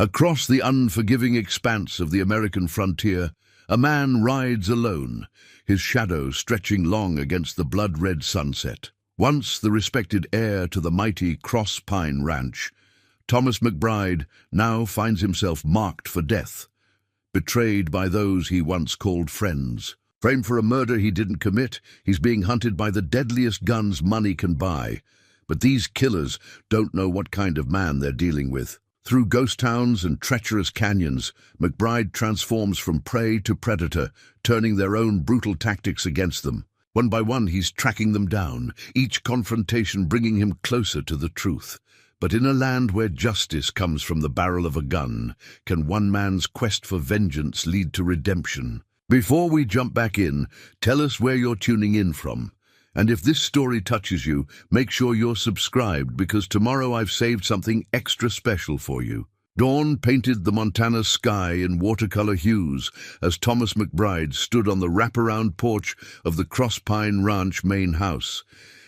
Across the unforgiving expanse of the American frontier, a man rides alone, his shadow stretching long against the blood-red sunset. Once the respected heir to the mighty Cross Pine Ranch, Thomas McBride now finds himself marked for death, betrayed by those he once called friends. Framed for a murder he didn't commit, he's being hunted by the deadliest guns money can buy. But these killers don't know what kind of man they're dealing with. Through ghost towns and treacherous canyons, McBride transforms from prey to predator, turning their own brutal tactics against them. One by one, he's tracking them down, each confrontation bringing him closer to the truth. But in a land where justice comes from the barrel of a gun, can one man's quest for vengeance lead to redemption? Before we jump back in, tell us where you're tuning in from. And if this story touches you, make sure you're subscribed, because tomorrow I've saved something extra special for you. Dawn painted the Montana sky in watercolor hues as Thomas McBride stood on the wraparound porch of the Cross Pine Ranch main house,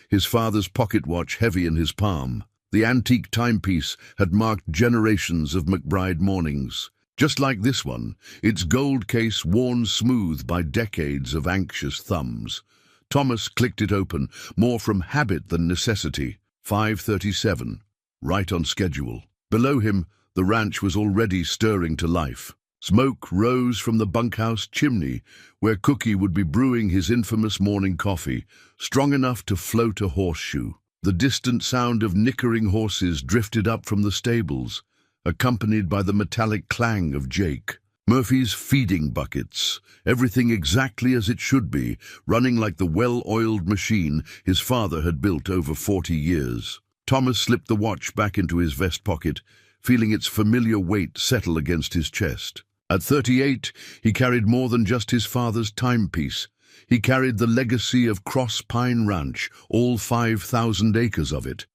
his father's pocket watch heavy in his palm. The antique timepiece had marked generations of McBride mornings. Just like this one, its gold case worn smooth by decades of anxious thumbs. Thomas clicked it open, more from habit than necessity. 5:37, right on schedule. Below him, the ranch was already stirring to life. Smoke rose from the bunkhouse chimney, where Cookie would be brewing his infamous morning coffee, strong enough to float a horseshoe. The distant sound of nickering horses drifted up from the stables, accompanied by the metallic clang of Jake. Murphy's feeding buckets, everything exactly as it should be, running like the well-oiled machine his father had built over 40 years. Thomas slipped the watch back into his vest pocket, feeling its familiar weight settle against his chest. At 38, he carried more than just his father's timepiece. He carried the legacy of Cross Pine Ranch, all 5,000 acres of it.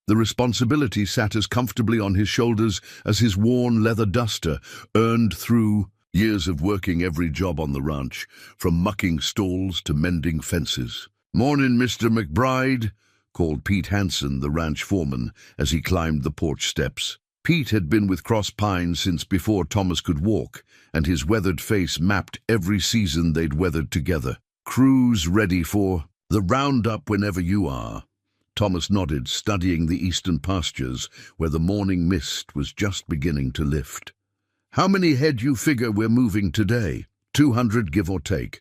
The responsibility sat as comfortably on his shoulders as his worn leather duster, earned through years of working every job on the ranch, from mucking stalls to mending fences. "Morning, Mr. McBride," called Pete Hansen, the ranch foreman, as he climbed the porch steps. Pete had been with Cross Pine since before Thomas could walk, and his weathered face mapped every season they'd weathered together. "Crew's ready for the roundup whenever you are." Thomas nodded, studying the eastern pastures, where the morning mist was just beginning to lift. "How many head you figure we're moving today?" 200, give or take.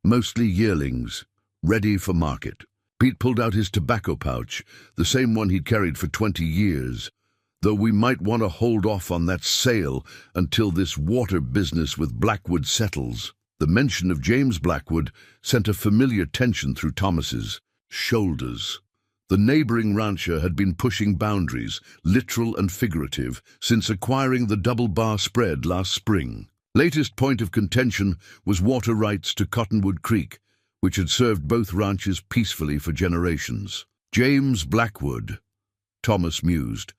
Mostly yearlings, ready for market. Pete pulled out his tobacco pouch, the same one he'd carried for 20 years. "Though we might want to hold off on that sale until this water business with Blackwood settles." The mention of James Blackwood sent a familiar tension through Thomas's shoulders. The neighboring rancher had been pushing boundaries, literal and figurative, since acquiring the double-bar spread last spring. Latest point of contention was water rights to Cottonwood Creek, which had served both ranches peacefully for generations. "James Blackwood," Thomas mused,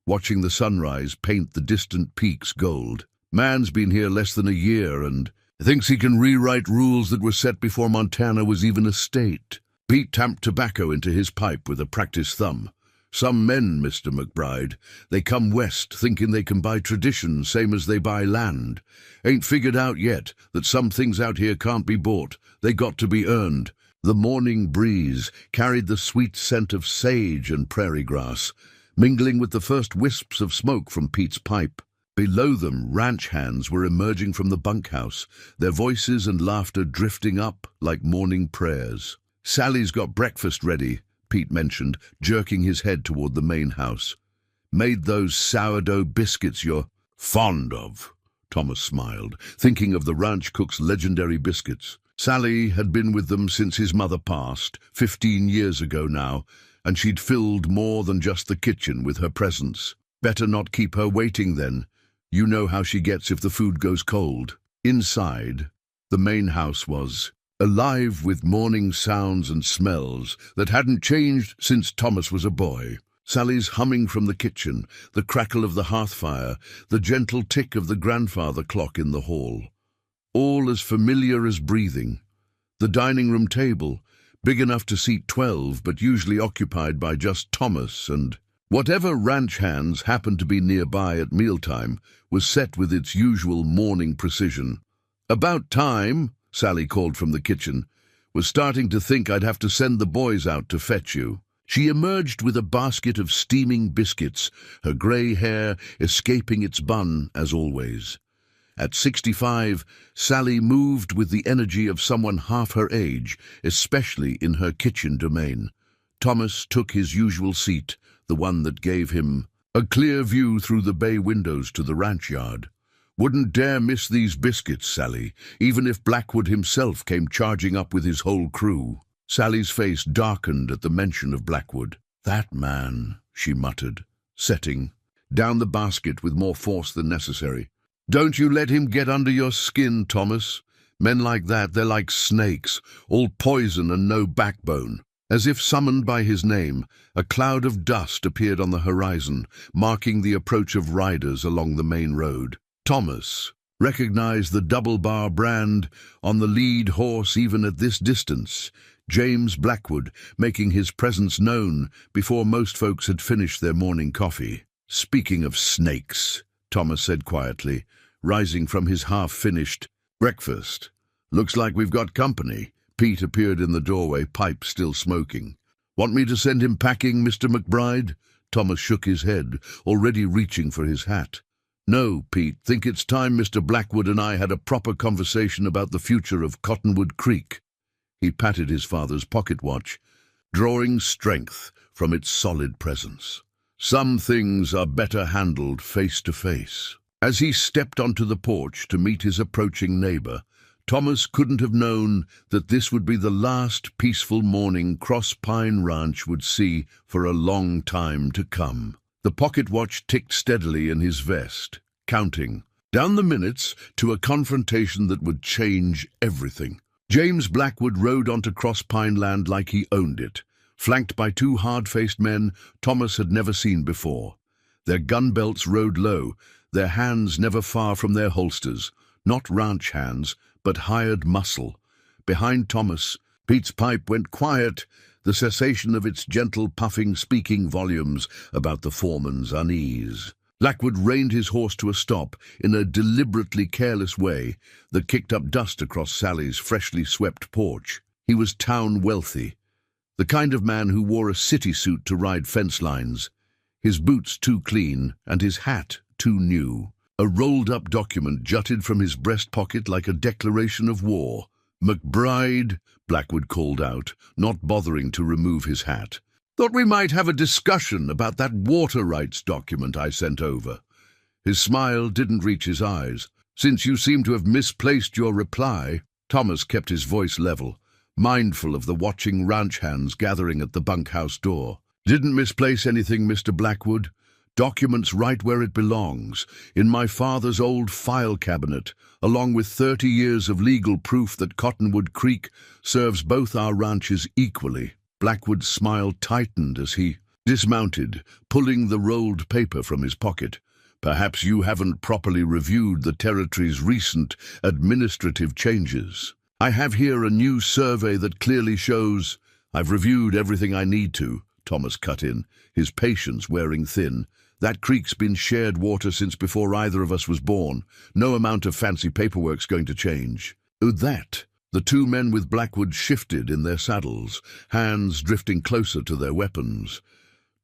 watching the sunrise paint the distant peaks gold. "Man's been here less than a year and thinks he can rewrite rules that were set before Montana was even a state." Pete tamped tobacco into his pipe with a practiced thumb. "Some men, Mr. McBride, they come west thinking they can buy tradition same as they buy land. Ain't figured out yet that some things out here can't be bought. They got to be earned." The morning breeze carried the sweet scent of sage and prairie grass, mingling with the first wisps of smoke from Pete's pipe. Below them, ranch hands were emerging from the bunkhouse, their voices and laughter drifting up like morning prayers. "Sally's got breakfast ready," Pete mentioned, jerking his head toward the main house. "Made those sourdough biscuits you're fond of," Thomas smiled, thinking of the ranch cook's legendary biscuits. Sally had been with them since his mother passed, 15 years ago now, and she'd filled more than just the kitchen with her presence. Better not keep her waiting then. You know how she gets if the food goes cold. Inside, the main house was alive with morning sounds and smells that hadn't changed since Thomas was a boy. Sally's humming from the kitchen, the crackle of the hearth fire, the gentle tick of the grandfather clock in the hall. All as familiar as breathing. The dining room table, big enough to seat 12 but usually occupied by just Thomas and Whatever ranch hands happened to be nearby at mealtime was set with its usual morning precision. "About time," Sally called from the kitchen. "Was starting to think I'd have to send the boys out to fetch you." She emerged with a basket of steaming biscuits, her grey hair escaping its bun as always. At 65, Sally moved with the energy of someone half her age, especially in her kitchen domain. Thomas took his usual seat, the one that gave him a clear view through the bay windows to the ranch yard. "Wouldn't dare miss these biscuits, Sally, even if Blackwood himself came charging up with his whole crew." Sally's face darkened at the mention of Blackwood. "That man," she muttered, setting down the basket with more force than necessary. "Don't you let him get under your skin, Thomas. Men like that, they're like snakes, all poison and no backbone." As if summoned by his name, a cloud of dust appeared on the horizon, marking the approach of riders along the main road. Thomas recognized the double-bar brand on the lead horse even at this distance, James Blackwood, making his presence known before most folks had finished their morning coffee. "Speaking of snakes," Thomas said quietly, rising from his half-finished breakfast. "Looks like we've got company." Pete appeared in the doorway, pipe still smoking. "Want me to send him packing, Mr. McBride?" Thomas shook his head, already reaching for his hat. "No, Pete. Think it's time Mr. Blackwood and I had a proper conversation about the future of Cottonwood Creek." He patted his father's pocket watch, drawing strength from its solid presence. "Some things are better handled face to face." As he stepped onto the porch to meet his approaching neighbor, Thomas couldn't have known that this would be the last peaceful morning Cross Pine Ranch would see for a long time to come. The pocket watch ticked steadily in his vest, counting down the minutes to a confrontation that would change everything. James Blackwood rode onto Cross Pine land like he owned it, flanked by two hard-faced men Thomas had never seen before. Their gun belts rode low, their hands never far from their holsters, not ranch hands, but hired muscle. Behind Thomas, Pete's pipe went quiet, the cessation of its gentle puffing speaking volumes about the foreman's unease. Blackwood reined his horse to a stop in a deliberately careless way that kicked up dust across Sally's freshly swept porch. He was town wealthy, the kind of man who wore a city suit to ride fence lines, his boots too clean and his hat too new. A rolled-up document jutted from his breast pocket like a declaration of war. "McBride," Blackwood called out, not bothering to remove his hat. "Thought we might have a discussion about that water rights document I sent over." His smile didn't reach his eyes. "Since you seem to have misplaced your reply." Thomas kept his voice level, mindful of the watching ranch hands gathering at the bunkhouse door. "Didn't misplace anything, Mr. Blackwood. Documents right where it belongs, in my father's old file cabinet, along with 30 years of legal proof that Cottonwood Creek serves both our ranches equally." Blackwood's smile tightened as he dismounted, pulling the rolled paper from his pocket. "Perhaps you haven't properly reviewed the territory's recent administrative changes. I have here a new survey that clearly shows—" "I've reviewed everything I need to," Thomas cut in, his patience wearing thin. "That creek's been shared water since before either of us was born. No amount of fancy paperwork's going to change." "That?" The two men with Blackwood shifted in their saddles, hands drifting closer to their weapons.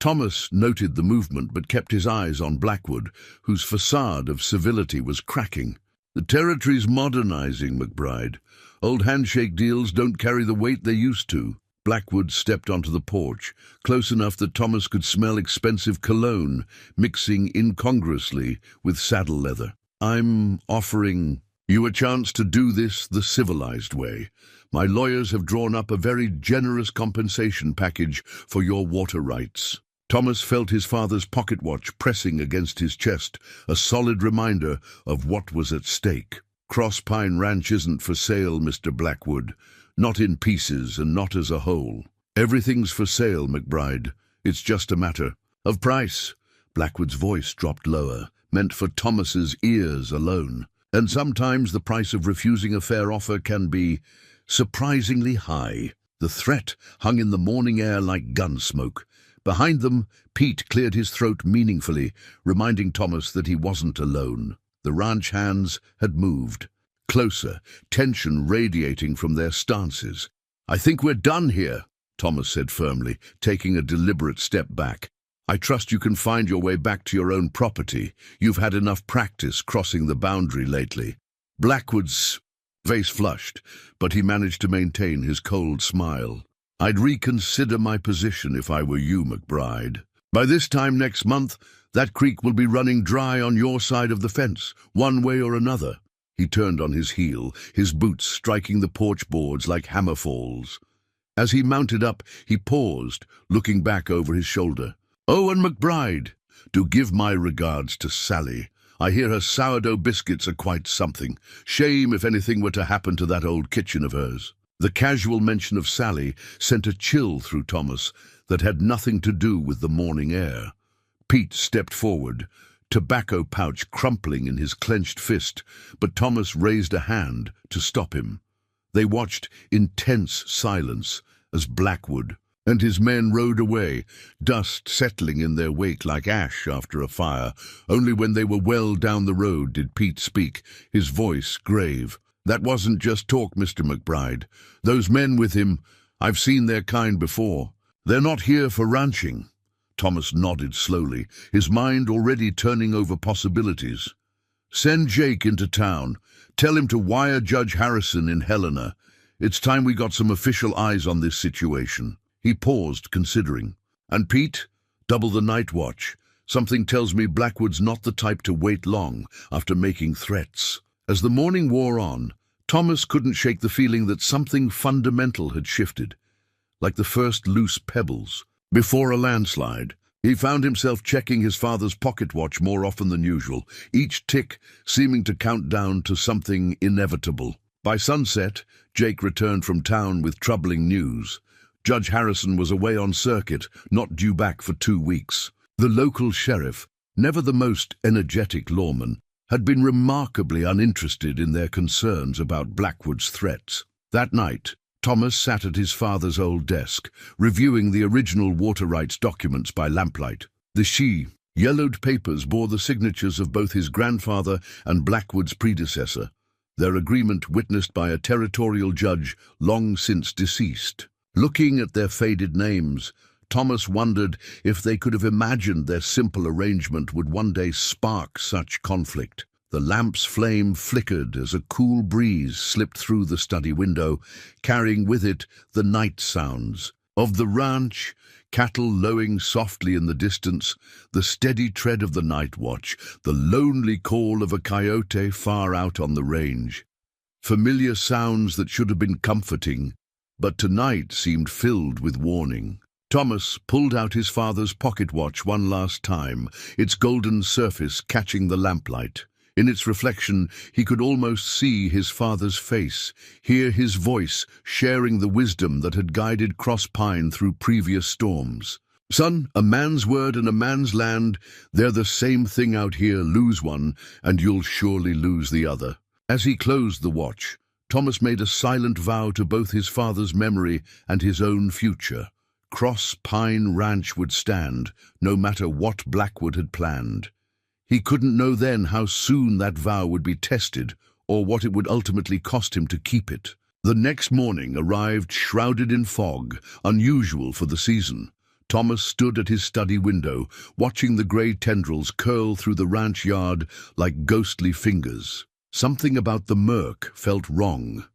Thomas noted the movement but kept his eyes on Blackwood, whose facade of civility was cracking. "The territory's modernizing, McBride. Old handshake deals don't carry the weight they used to." Blackwood stepped onto the porch, close enough that Thomas could smell expensive cologne, mixing incongruously with saddle leather. "I'm offering you a chance to do this the civilized way. My lawyers have drawn up a very generous compensation package for your water rights." Thomas felt his father's pocket watch pressing against his chest, a solid reminder of what was at stake. "Cross Pine Ranch isn't for sale, Mr. Blackwood. Not in pieces and not as a whole. Everything's for sale, McBride. It's just a matter of price." Blackwood's voice dropped lower, meant for Thomas's ears alone. "And sometimes the price of refusing a fair offer can be surprisingly high." The threat hung in the morning air like gun smoke, Behind them, Pete cleared his throat meaningfully, reminding Thomas that he wasn't alone. The ranch hands had moved. Closer, tension radiating from their stances. "I think we're done here," Thomas said firmly, taking a deliberate step back. "I trust you can find your way back to your own property. You've had enough practice crossing the boundary lately." Blackwood's face flushed, but he managed to maintain his cold smile. "I'd reconsider my position if I were you, McBride. By this time next month, that creek will be running dry on your side of the fence, one way or another." He turned on his heel, his boots striking the porch boards like hammer falls. As he mounted up, he paused, looking back over his shoulder. "Oh, and McBride, do give my regards to Sally. I hear her sourdough biscuits are quite something. Shame if anything were to happen to that old kitchen of hers." The casual mention of Sally sent a chill through Thomas that had nothing to do with the morning air. Pete stepped forward, tobacco pouch crumpling in his clenched fist, but Thomas raised a hand to stop him. They watched in tense silence as Blackwood and his men rode away, dust settling in their wake like ash after a fire. Only when they were well down the road did Pete speak, his voice grave. "That wasn't just talk, Mr. McBride. Those men with him, I've seen their kind before. They're not here for ranching." Thomas nodded slowly, his mind already turning over possibilities. "Send Jake into town. Tell him to wire Judge Harrison in Helena. It's time we got some official eyes on this situation." He paused, considering. "And Pete, double the night watch. Something tells me Blackwood's not the type to wait long after making threats." As the morning wore on, Thomas couldn't shake the feeling that something fundamental had shifted, like the first loose pebbles. Before a landslide, he found himself checking his father's pocket watch more often than usual, each tick seeming to count down to something inevitable. By sunset, Jake returned from town with troubling news. Judge Harrison was away on circuit, not due back for 2 weeks. The local sheriff, never the most energetic lawman, had been remarkably uninterested in their concerns about Blackwood's threats. That night, Thomas sat at his father's old desk, reviewing the original water rights documents by lamplight. The yellowed papers bore the signatures of both his grandfather and Blackwood's predecessor, their agreement witnessed by a territorial judge long since deceased. Looking at their faded names, Thomas wondered if they could have imagined their simple arrangement would one day spark such conflict. The lamp's flame flickered as a cool breeze slipped through the study window, carrying with it the night sounds of the ranch, cattle lowing softly in the distance, the steady tread of the night watch, the lonely call of a coyote far out on the range. Familiar sounds that should have been comforting, but tonight seemed filled with warning. Thomas pulled out his father's pocket watch one last time, its golden surface catching the lamplight. In its reflection, he could almost see his father's face, hear his voice sharing the wisdom that had guided Cross Pine through previous storms. "Son, a man's word and a man's land, they're the same thing out here. Lose one, and you'll surely lose the other." As he closed the watch, Thomas made a silent vow to both his father's memory and his own future. Cross Pine Ranch would stand, no matter what Blackwood had planned. He couldn't know then how soon that vow would be tested, or what it would ultimately cost him to keep it. The next morning arrived shrouded in fog, unusual for the season. Thomas stood at his study window, watching the grey tendrils curl through the ranch yard like ghostly fingers. Something about the murk felt wrong,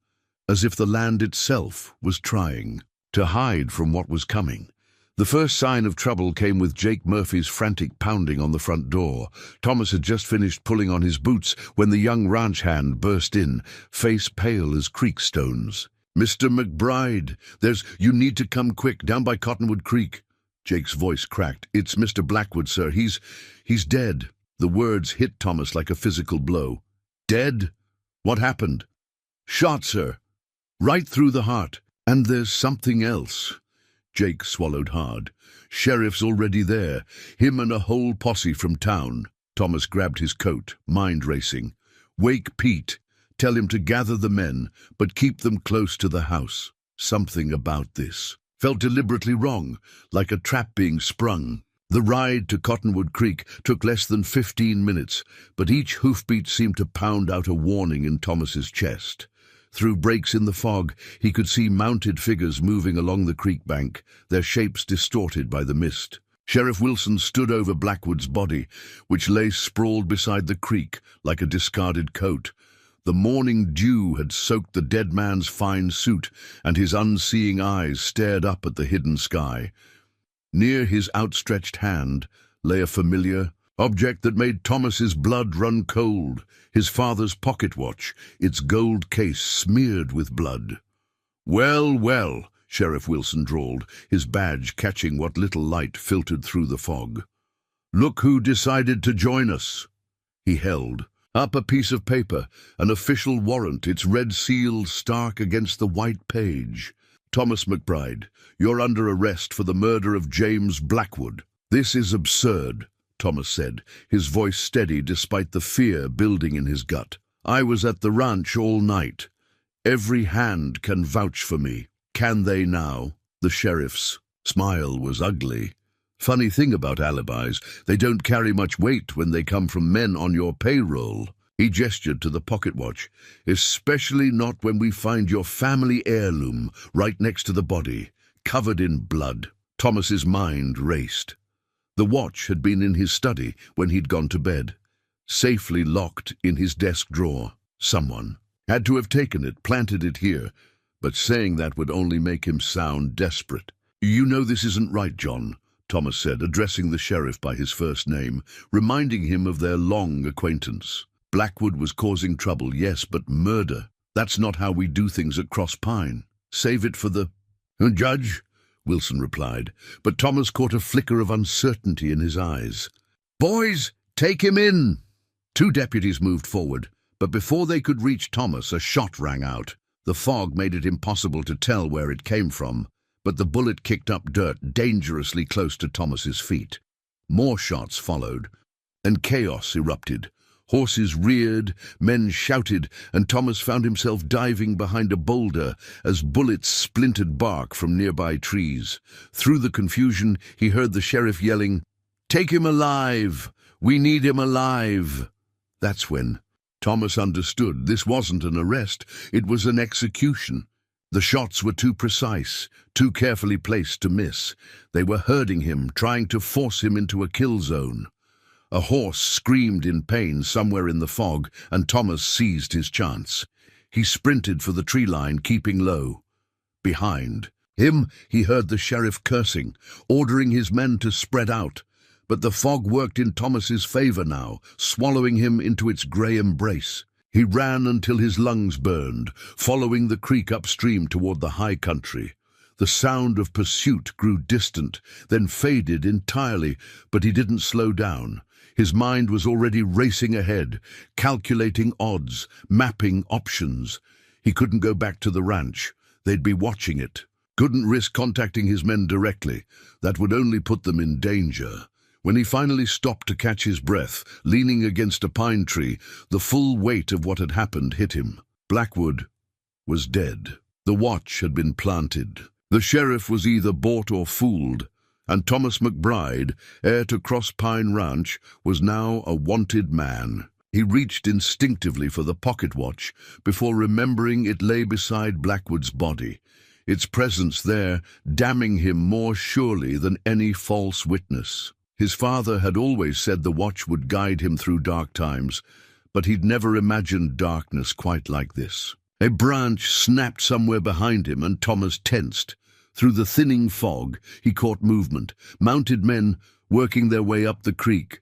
as if the land itself was trying to hide from what was coming. The first sign of trouble came with Jake Murphy's frantic pounding on the front door. Thomas had just finished pulling on his boots when the young ranch hand burst in, face pale as creek stones. "Mr. McBride, you need to come quick, down by Cottonwood Creek." Jake's voice cracked. "It's Mr. Blackwood, sir. He's dead." The words hit Thomas like a physical blow. "Dead? What happened?" "Shot, sir. Right through the heart. And there's something else." Jake swallowed hard. "Sheriff's already there. Him and a whole posse from town." Thomas grabbed his coat, mind racing. "Wake Pete. Tell him to gather the men, but keep them close to the house. Something about this." felt deliberately wrong, like a trap being sprung. The ride to Cottonwood Creek took less than 15 minutes, but each hoofbeat seemed to pound out a warning in Thomas's chest. Through breaks in the fog, he could see mounted figures moving along the creek bank, their shapes distorted by the mist. Sheriff Wilson stood over Blackwood's body, which lay sprawled beside the creek like a discarded coat. The morning dew had soaked the dead man's fine suit, and his unseeing eyes stared up at the hidden sky. Near his outstretched hand lay a familiar object that made Thomas's blood run cold, his father's pocket watch, its gold case smeared with blood. "Well, well," Sheriff Wilson drawled, his badge catching what little light filtered through the fog. "Look who decided to join us." He held up a piece of paper, an official warrant, its red seal stark against the white page. "Thomas McBride, you're under arrest for the murder of James Blackwood." "This is absurd," Thomas said, his voice steady despite the fear building in his gut. "I was at the ranch all night. Every hand can vouch for me." "Can they now?" The sheriff's smile was ugly. "Funny thing about alibis, they don't carry much weight when they come from men on your payroll." He gestured to the pocket watch. "Especially not when we find your family heirloom right next to the body, covered in blood." Thomas's mind raced. The watch had been in his study when he'd gone to bed, safely locked in his desk drawer. Someone had to have taken it, planted it here, but saying that would only make him sound desperate. "You know this isn't right, John," Thomas said, addressing the sheriff by his first name, reminding him of their long acquaintance. "Blackwood was causing trouble, yes, but murder, that's not how we do things at Cross Pine. Save it for the judge," Wilson replied, but Thomas caught a flicker of uncertainty in his eyes. "Boys, take him in!" Two deputies moved forward, but before they could reach Thomas, a shot rang out. The fog made it impossible to tell where it came from, but the bullet kicked up dirt dangerously close to Thomas's feet. More shots followed, and chaos erupted. Horses reared, men shouted, and Thomas found himself diving behind a boulder as bullets splintered bark from nearby trees. Through the confusion, he heard the sheriff yelling, "Take him alive! We need him alive!" That's when Thomas understood this wasn't an arrest, it was an execution. The shots were too precise, too carefully placed to miss. They were herding him, trying to force him into a kill zone. A horse screamed in pain somewhere in the fog, and Thomas seized his chance. He sprinted for the tree line, keeping low. Behind him, he heard the sheriff cursing, ordering his men to spread out. But the fog worked in Thomas's favor now, swallowing him into its grey embrace. He ran until his lungs burned, following the creek upstream toward the high country. The sound of pursuit grew distant, then faded entirely, but he didn't slow down. His mind was already racing ahead, calculating odds, mapping options. He couldn't go back to the ranch. They'd be watching it. Couldn't risk contacting his men directly. That would only put them in danger. When he finally stopped to catch his breath, leaning against a pine tree, the full weight of what had happened hit him. Blackwood was dead. The watch had been planted. The sheriff was either bought or fooled, and Thomas McBride, heir to Cross Pine Ranch, was now a wanted man. He reached instinctively for the pocket watch before remembering it lay beside Blackwood's body, its presence there damning him more surely than any false witness. His father had always said the watch would guide him through dark times, but he'd never imagined darkness quite like this. A branch snapped somewhere behind him, and Thomas tensed. Through the thinning fog, he caught movement, mounted men working their way up the creek.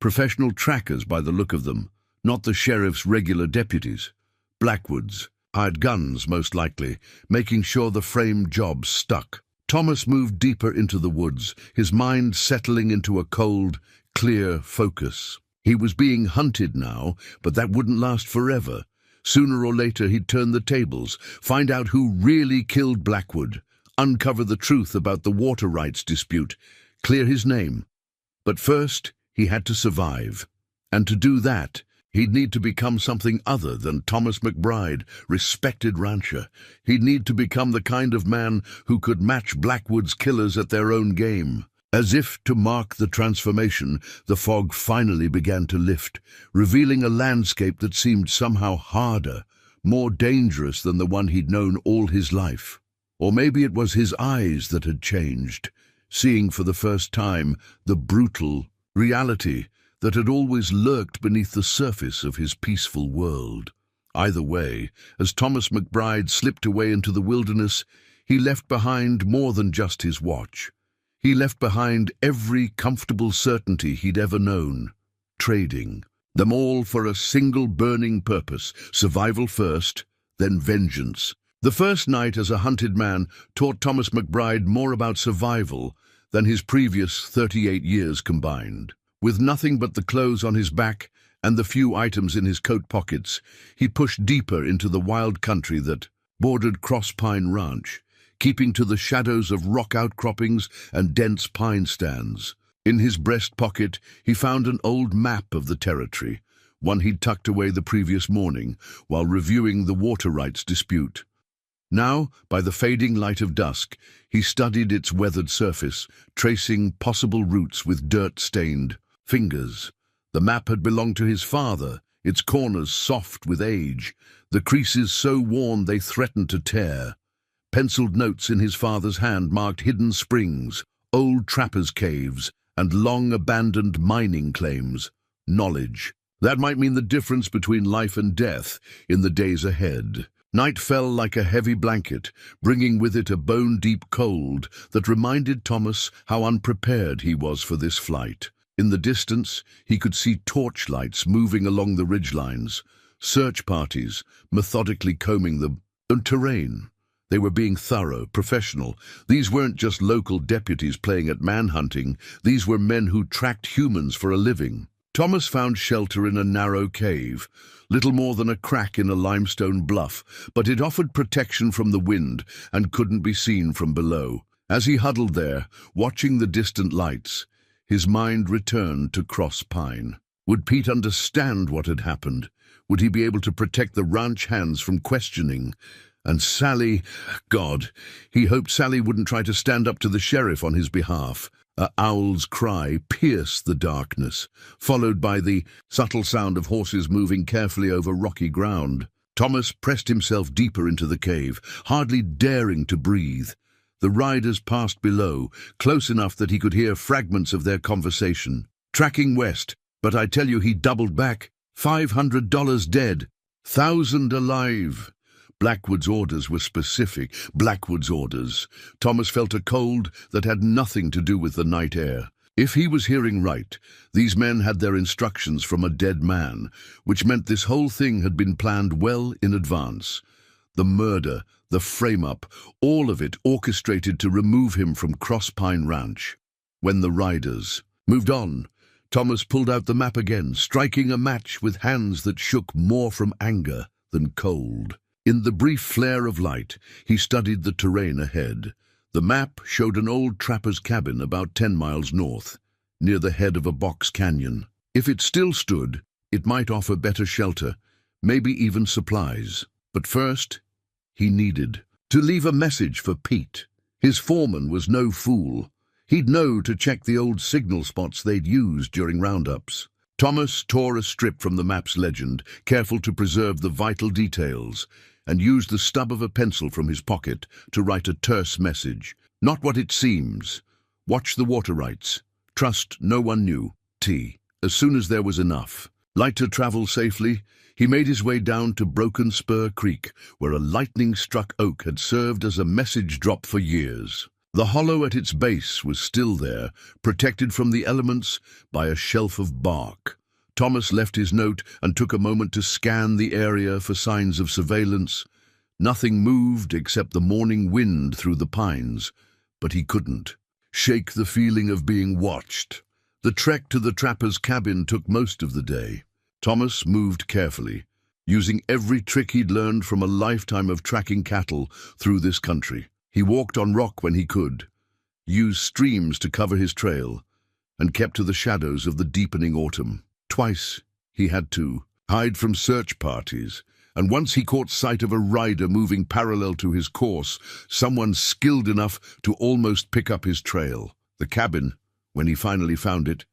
Professional trackers by the look of them, not the sheriff's regular deputies. Blackwood's, hired guns most likely, making sure the framed job stuck. Thomas moved deeper into the woods, his mind settling into a cold, clear focus. He was being hunted now, but that wouldn't last forever. Sooner or later he'd turn the tables, find out who really killed Blackwood, uncover the truth about the water rights dispute, clear his name. But first, he had to survive. And to do that, He'd need to become something other than Thomas McBride, respected rancher. He'd need to become the kind of man who could match Blackwood's killers at their own game. As if to mark the transformation, the fog finally began to lift, revealing a landscape that seemed somehow harder, more dangerous than the one he'd known all his life. Or maybe it was his eyes that had changed, seeing for the first time the brutal reality that had always lurked beneath the surface of his peaceful world. Either way, as Thomas McBride slipped away into the wilderness, he left behind more than just his watch. He left behind every comfortable certainty he'd ever known, trading them all for a single burning purpose: survival first, then vengeance. The first night as a hunted man taught Thomas McBride more about survival than his previous 38 years combined. With nothing but the clothes on his back and the few items in his coat pockets, he pushed deeper into the wild country that bordered Cross Pine Ranch, keeping to the shadows of rock outcroppings and dense pine stands. In his breast pocket, he found an old map of the territory, one he'd tucked away the previous morning while reviewing the water rights dispute. Now, by the fading light of dusk, he studied its weathered surface, tracing possible routes with dirt-stained fingers. The map had belonged to his father, its corners soft with age, the creases so worn they threatened to tear. Penciled notes in his father's hand marked hidden springs, old trappers' caves, and long-abandoned mining claims. Knowledge. That might mean the difference between life and death in the days ahead. Night fell like a heavy blanket, bringing with it a bone-deep cold that reminded Thomas how unprepared he was for this flight. In the distance, he could see torchlights moving along the ridgelines, search parties methodically combing the terrain. They were being thorough, professional. These weren't just local deputies playing at manhunting. These were men who tracked humans for a living. Thomas found shelter in a narrow cave, little more than a crack in a limestone bluff, but it offered protection from the wind and couldn't be seen from below. As he huddled there, watching the distant lights, his mind returned to Cross Pine. Would Pete understand what had happened? Would he be able to protect the ranch hands from questioning? And Sally, God, he hoped Sally wouldn't try to stand up to the sheriff on his behalf. A owl's cry pierced the darkness, followed by the subtle sound of horses moving carefully over rocky ground. Thomas pressed himself deeper into the cave, hardly daring to breathe. The riders passed below, close enough that he could hear fragments of their conversation. Tracking west, but I tell you he doubled back. $500 dead, 1,000 alive. Blackwood's orders were specific. Blackwood's orders. Thomas felt a cold that had nothing to do with the night air. If he was hearing right, these men had their instructions from a dead man, which meant this whole thing had been planned well in advance. The murder, the frame-up, all of it orchestrated to remove him from Cross Pine Ranch. When the riders moved on, Thomas pulled out the map again, striking a match with hands that shook more from anger than cold. In the brief flare of light, he studied the terrain ahead. The map showed an old trapper's cabin about 10 miles north, near the head of a box canyon. If it still stood, it might offer better shelter, maybe even supplies. But first, he needed to leave a message for Pete. His foreman was no fool. He'd know to check the old signal spots they'd used during roundups. Thomas tore a strip from the map's legend, careful to preserve the vital details, and used the stub of a pencil from his pocket to write a terse message. Not what it seems. Watch the water rights. Trust no one new. T. As soon as there was enough. Like to travel safely, he made his way down to Broken Spur Creek, where a lightning-struck oak had served as a message drop for years. The hollow at its base was still there, protected from the elements by a shelf of bark. Thomas left his note and took a moment to scan the area for signs of surveillance. Nothing moved except the morning wind through the pines, but he couldn't shake the feeling of being watched. The trek to the trapper's cabin took most of the day. Thomas moved carefully, using every trick he'd learned from a lifetime of tracking cattle through this country. He walked on rock when he could, used streams to cover his trail, and kept to the shadows of the deepening autumn. Twice he had to hide from search parties, and once he caught sight of a rider moving parallel to his course, someone skilled enough to almost pick up his trail. The cabin, when he finally found it,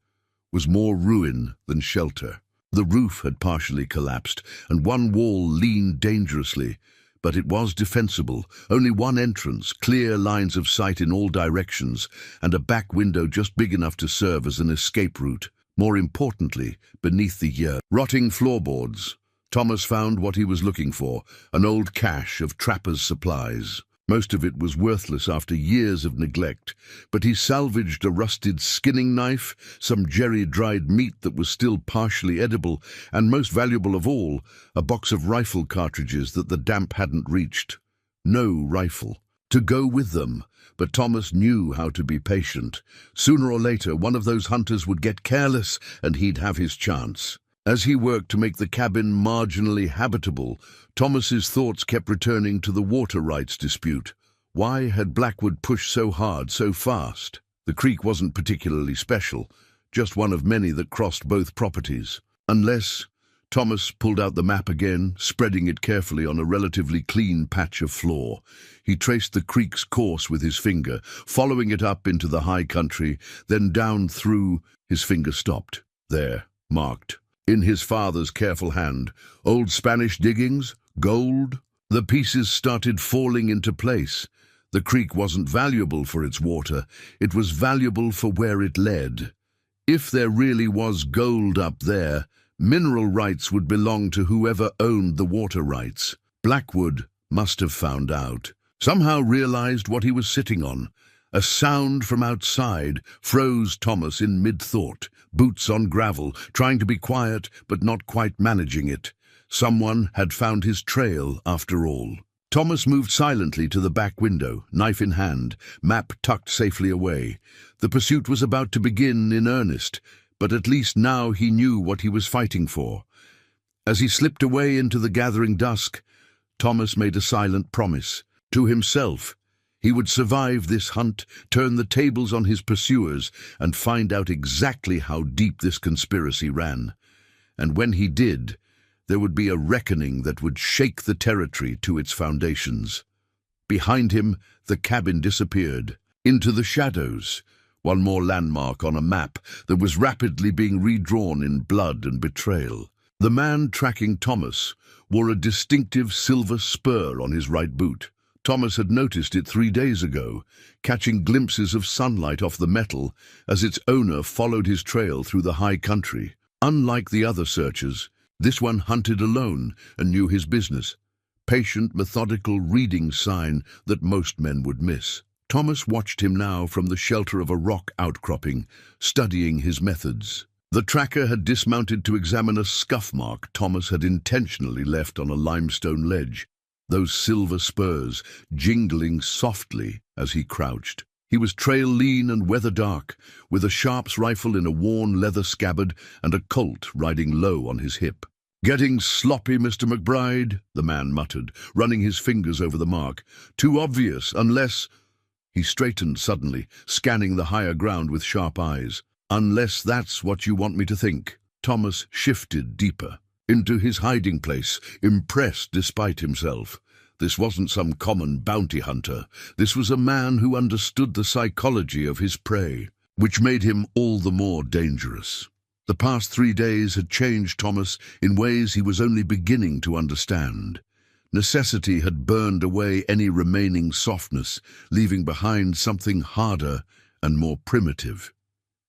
was more ruin than shelter. The roof had partially collapsed, and one wall leaned dangerously, but it was defensible. Only one entrance, clear lines of sight in all directions, and a back window just big enough to serve as an escape route. More importantly, beneath the rotting floorboards, Thomas found what he was looking for, an old cache of trappers' supplies. Most of it was worthless after years of neglect, but he salvaged a rusted skinning knife, some jerry-dried meat that was still partially edible, and most valuable of all, a box of rifle cartridges that the damp hadn't reached. No rifle to go with them, but Thomas knew how to be patient. Sooner or later, one of those hunters would get careless, and he'd have his chance. As he worked to make the cabin marginally habitable, Thomas's thoughts kept returning to the water rights dispute. Why had Blackwood pushed so hard, so fast? The creek wasn't particularly special, just one of many that crossed both properties. Unless... Thomas pulled out the map again, spreading it carefully on a relatively clean patch of floor. He traced the creek's course with his finger, following it up into the high country, then down through. His finger stopped. There, marked. In his father's careful hand, old Spanish diggings, gold. The pieces started falling into place. The creek wasn't valuable for its water, it was valuable for where it led. If there really was gold up there, mineral rights would belong to whoever owned the water rights. Blackwood must have found out, somehow realized what he was sitting on. A sound from outside froze Thomas in mid-thought. Boots on gravel, trying to be quiet but not quite managing it. Someone had found his trail after all. Thomas moved silently to the back window, knife in hand, map tucked safely away. The pursuit was about to begin in earnest, but at least now he knew what he was fighting for. As he slipped away into the gathering dusk, Thomas made a silent promise to himself. He would survive this hunt, turn the tables on his pursuers, and find out exactly how deep this conspiracy ran. And when he did, there would be a reckoning that would shake the territory to its foundations. Behind him, the cabin disappeared into the shadows, one more landmark on a map that was rapidly being redrawn in blood and betrayal. The man tracking Thomas wore a distinctive silver spur on his right boot. Thomas had noticed it 3 days ago, catching glimpses of sunlight off the metal as its owner followed his trail through the high country. Unlike the other searchers, this one hunted alone and knew his business. Patient, methodical reading sign that most men would miss. Thomas watched him now from the shelter of a rock outcropping, studying his methods. The tracker had dismounted to examine a scuff mark Thomas had intentionally left on a limestone ledge, those silver spurs jingling softly as he crouched. He was trail lean and weather dark, with a Sharps rifle in a worn leather scabbard and a Colt riding low on his hip. "Getting sloppy, Mr. McBride," the man muttered, running his fingers over the mark. "Too obvious, unless—" He straightened suddenly, scanning the higher ground with sharp eyes. "Unless that's what you want me to think." Thomas shifted deeper into his hiding place, impressed despite himself. This wasn't some common bounty hunter. This was a man who understood the psychology of his prey, which made him all the more dangerous. The past 3 days had changed Thomas in ways he was only beginning to understand. Necessity had burned away any remaining softness, leaving behind something harder and more primitive.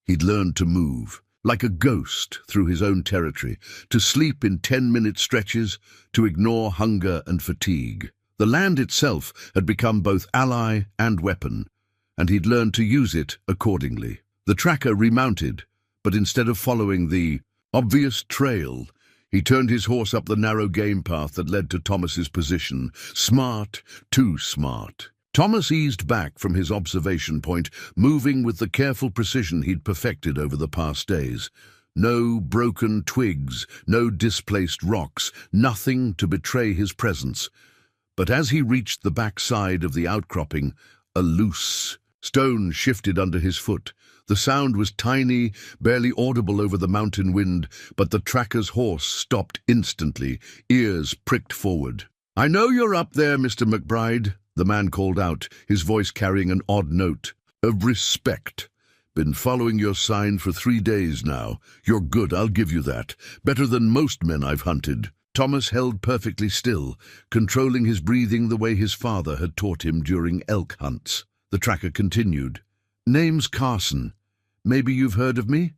He'd learned to move, like a ghost, through his own territory, to sleep in 10-minute stretches, to ignore hunger and fatigue. The land itself had become both ally and weapon, and he'd learned to use it accordingly. The tracker remounted, but instead of following the obvious trail, he turned his horse up the narrow game path that led to Thomas's position. Smart, too smart. Thomas eased back from his observation point, moving with the careful precision he'd perfected over the past days. No broken twigs, no displaced rocks, nothing to betray his presence. But as he reached the back side of the outcropping, a loose, Stone shifted under his foot. The sound was tiny, barely audible over the mountain wind, but the tracker's horse stopped instantly, ears pricked forward. "I know you're up there, Mr. McBride," the man called out, his voice carrying an odd note of respect. "Been following your sign for 3 days now. You're good, I'll give you that. Better than most men I've hunted." Thomas held perfectly still, controlling his breathing the way his father had taught him during elk hunts. The tracker continued. "Name's Carson. Maybe you've heard of me?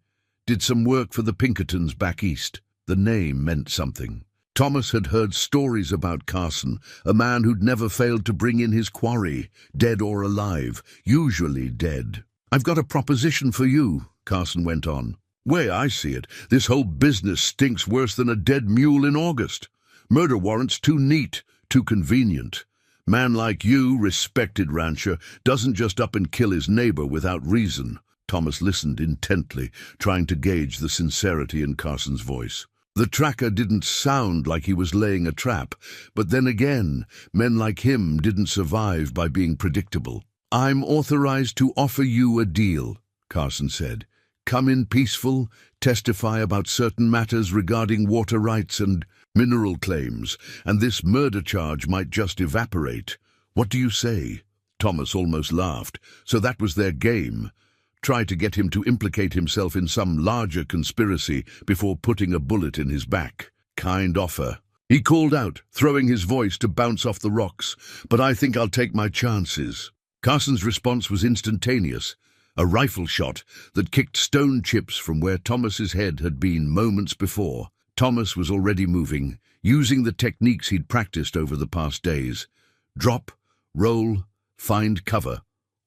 Did some work for the Pinkertons back east." The name meant something. Thomas had heard stories about Carson, a man who'd never failed to bring in his quarry, dead or alive, usually dead. "I've got a proposition for you," Carson went on. "Way I see it, this whole business stinks worse than a dead mule in August. Murder warrants too neat, too convenient. Man like you, respected rancher, doesn't just up and kill his neighbor without reason." Thomas listened intently, trying to gauge the sincerity in Carson's voice. The tracker didn't sound like he was laying a trap, but then again, men like him didn't survive by being predictable. "I'm authorized to offer you a deal," Carson said. "Come in peaceful, testify about certain matters regarding water rights and mineral claims, and this murder charge might just evaporate. What do you say?" Thomas almost laughed. So that was their game. Try to get him to implicate himself in some larger conspiracy before putting a bullet in his back. Kind offer. He called out, throwing his voice to bounce off the rocks, "But I think I'll take my chances." Carson's response was instantaneous. A rifle shot that kicked stone chips from where Thomas's head had been moments before. Thomas was already moving, using the techniques he'd practiced over the past days. Drop, roll, find cover,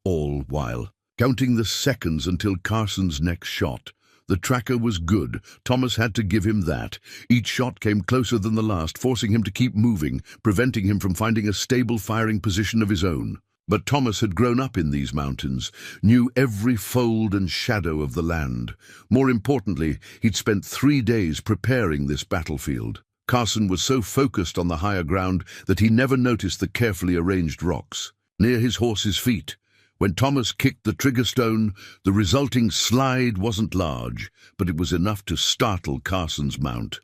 all while counting the seconds until Carson's next shot. The tracker was good. Thomas had to give him that. Each shot came closer than the last, forcing him to keep moving, preventing him from finding a stable firing position of his own. But Thomas had grown up in these mountains, knew every fold and shadow of the land. More importantly, he'd spent 3 days preparing this battlefield. Carson was so focused on the higher ground that he never noticed the carefully arranged rocks. Near his horse's feet, when Thomas kicked the trigger stone, the resulting slide wasn't large, but it was enough to startle Carson's mount.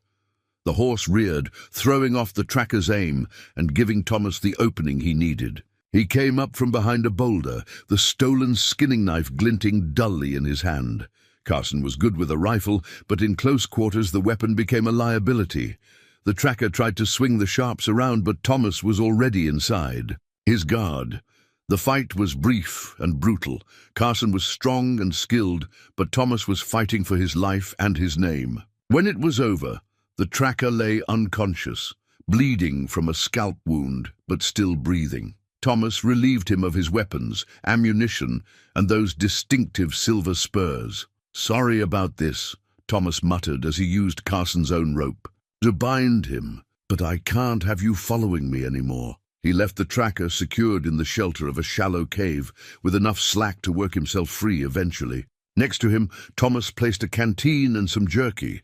The horse reared, throwing off the tracker's aim and giving Thomas the opening he needed. He came up from behind a boulder, the stolen skinning knife glinting dully in his hand. Carson was good with a rifle, but in close quarters the weapon became a liability. The tracker tried to swing the sharps around, but Thomas was already inside. His guard. The fight was brief and brutal. Carson was strong and skilled, but Thomas was fighting for his life and his name. When it was over, the tracker lay unconscious, bleeding from a scalp wound, but still breathing. Thomas relieved him of his weapons, ammunition, and those distinctive silver spurs. "Sorry about this," Thomas muttered as he used Carson's own rope to bind him, "but I can't have you following me anymore." He left the tracker secured in the shelter of a shallow cave, with enough slack to work himself free eventually. Next to him, Thomas placed a canteen and some jerky.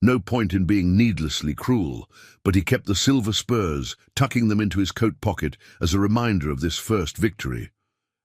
No point in being needlessly cruel, but he kept the silver spurs, tucking them into his coat pocket as a reminder of this first victory.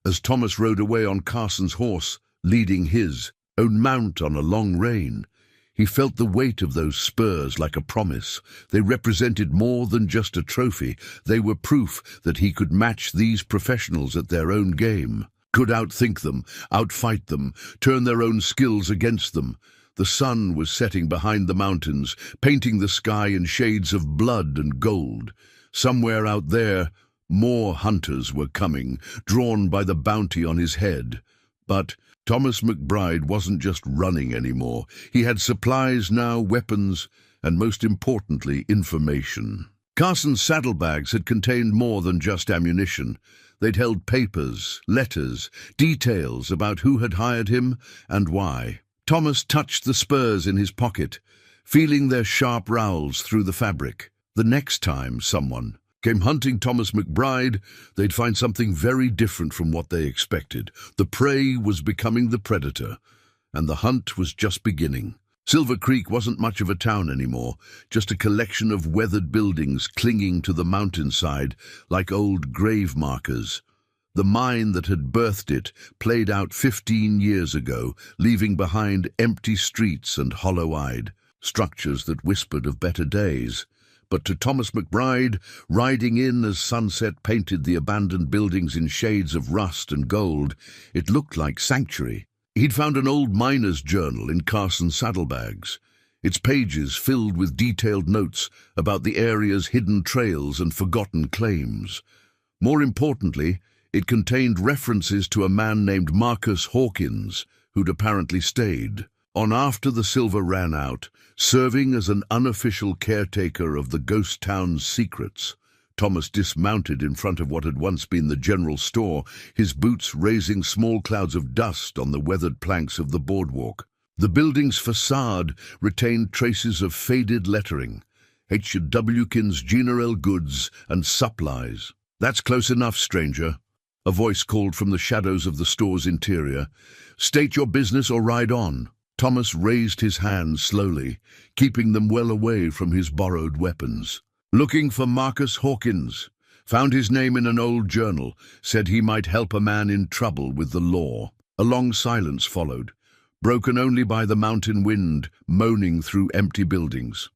As Thomas rode away on Carson's horse, leading his own mount on a long rein, he felt the weight of those spurs like a promise. They represented more than just a trophy. They were proof that he could match these professionals at their own game, could outthink them, outfight them, turn their own skills against them. The sun was setting behind the mountains, painting the sky in shades of blood and gold. Somewhere out there, more hunters were coming, drawn by the bounty on his head. But Thomas McBride wasn't just running anymore. He had supplies now, weapons, and most importantly, information. Carson's saddlebags had contained more than just ammunition. They'd held papers, letters, details about who had hired him and why. Thomas touched the spurs in his pocket, feeling their sharp rowels through the fabric. The next time someone came hunting Thomas McBride, they'd find something very different from what they expected. The prey was becoming the predator, and the hunt was just beginning. Silver Creek wasn't much of a town anymore, just a collection of weathered buildings clinging to the mountainside like old grave markers. The mine that had birthed it played out 15 years ago, leaving behind empty streets and hollow-eyed structures that whispered of better days. But to Thomas McBride, riding in as sunset painted the abandoned buildings in shades of rust and gold, it looked like sanctuary. He'd found an old miner's journal in Carson's saddlebags, its pages filled with detailed notes about the area's hidden trails and forgotten claims. More importantly, it contained references to a man named Marcus Hawkins, who'd apparently stayed on after the silver ran out, serving as an unofficial caretaker of the ghost town's secrets. Thomas dismounted in front of what had once been the general store, his boots raising small clouds of dust on the weathered planks of the boardwalk. The building's facade retained traces of faded lettering, H. W.Kin's General Goods and Supplies. "That's close enough, stranger," a voice called from the shadows of the store's interior. "State your business or ride on." Thomas raised his hands slowly, keeping them well away from his borrowed weapons. "Looking for Marcus Hawkins. Found his name in an old journal. Said he might help a man in trouble with the law." A long silence followed, broken only by the mountain wind moaning through empty buildings.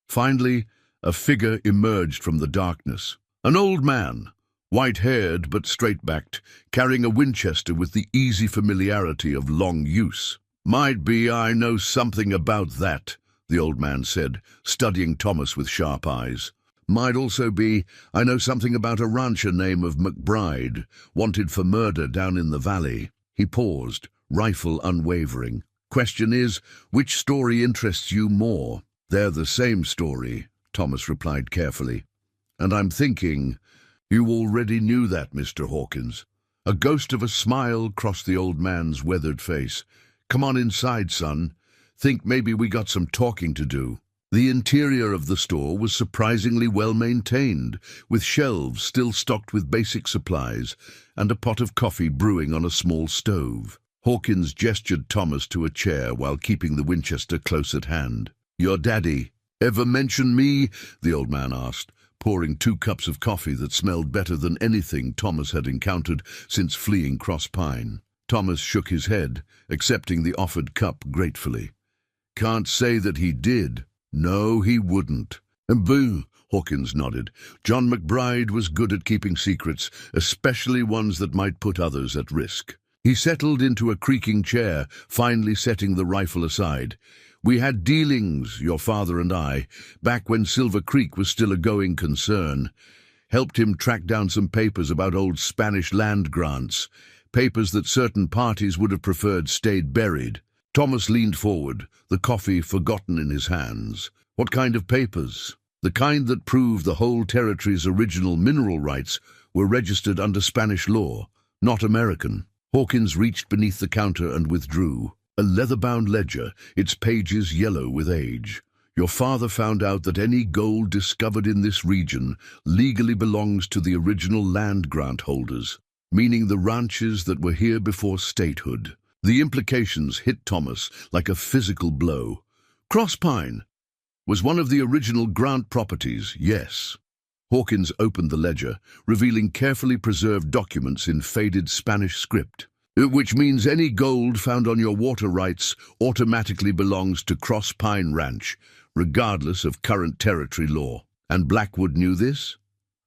Finally, a figure emerged from the darkness. An old man, white-haired but straight-backed, carrying a Winchester with the easy familiarity of long use. "Might be I know something about that," the old man said, studying Thomas with sharp eyes. "Might also be I know something about a rancher named of McBride, wanted for murder down in the valley." He paused, rifle unwavering. "Question is, which story interests you more?" "They're the same story," Thomas replied carefully. "And I'm thinking, you already knew that, Mr. Hawkins." A ghost of a smile crossed the old man's weathered face. "Come on inside, son. Think maybe we got some talking to do." The interior of the store was surprisingly well maintained, with shelves still stocked with basic supplies and a pot of coffee brewing on a small stove. Hawkins gestured Thomas to a chair while keeping the Winchester close at hand. "Your daddy ever mention me?" the old man asked, pouring 2 cups of coffee that smelled better than anything Thomas had encountered since fleeing Cross Pine. Thomas shook his head, accepting the offered cup gratefully. "Can't say that he did. No, he wouldn't." "And boo," Hawkins nodded. "John McBride was good at keeping secrets, especially ones that might put others at risk." He settled into a creaking chair, finally setting the rifle aside. "We had dealings, your father and I, back when Silver Creek was still a going concern. Helped him track down some papers about old Spanish land grants, papers that certain parties would have preferred stayed buried." Thomas leaned forward, the coffee forgotten in his hands. "What kind of papers?" "The kind that proved the whole territory's original mineral rights were registered under Spanish law, not American." Hawkins reached beneath the counter and withdrew. A leather-bound ledger, its pages yellow with age. "Your father found out that any gold discovered in this region legally belongs to the original land grant holders, meaning the ranches that were here before statehood." The implications hit Thomas like a physical blow. Cross Pine was one of the original grant properties, yes. Hawkins opened the ledger, revealing carefully preserved documents in faded Spanish script. "Which means any gold found on your water rights automatically belongs to Cross Pine Ranch, regardless of current territory law." "And Blackwood knew this?"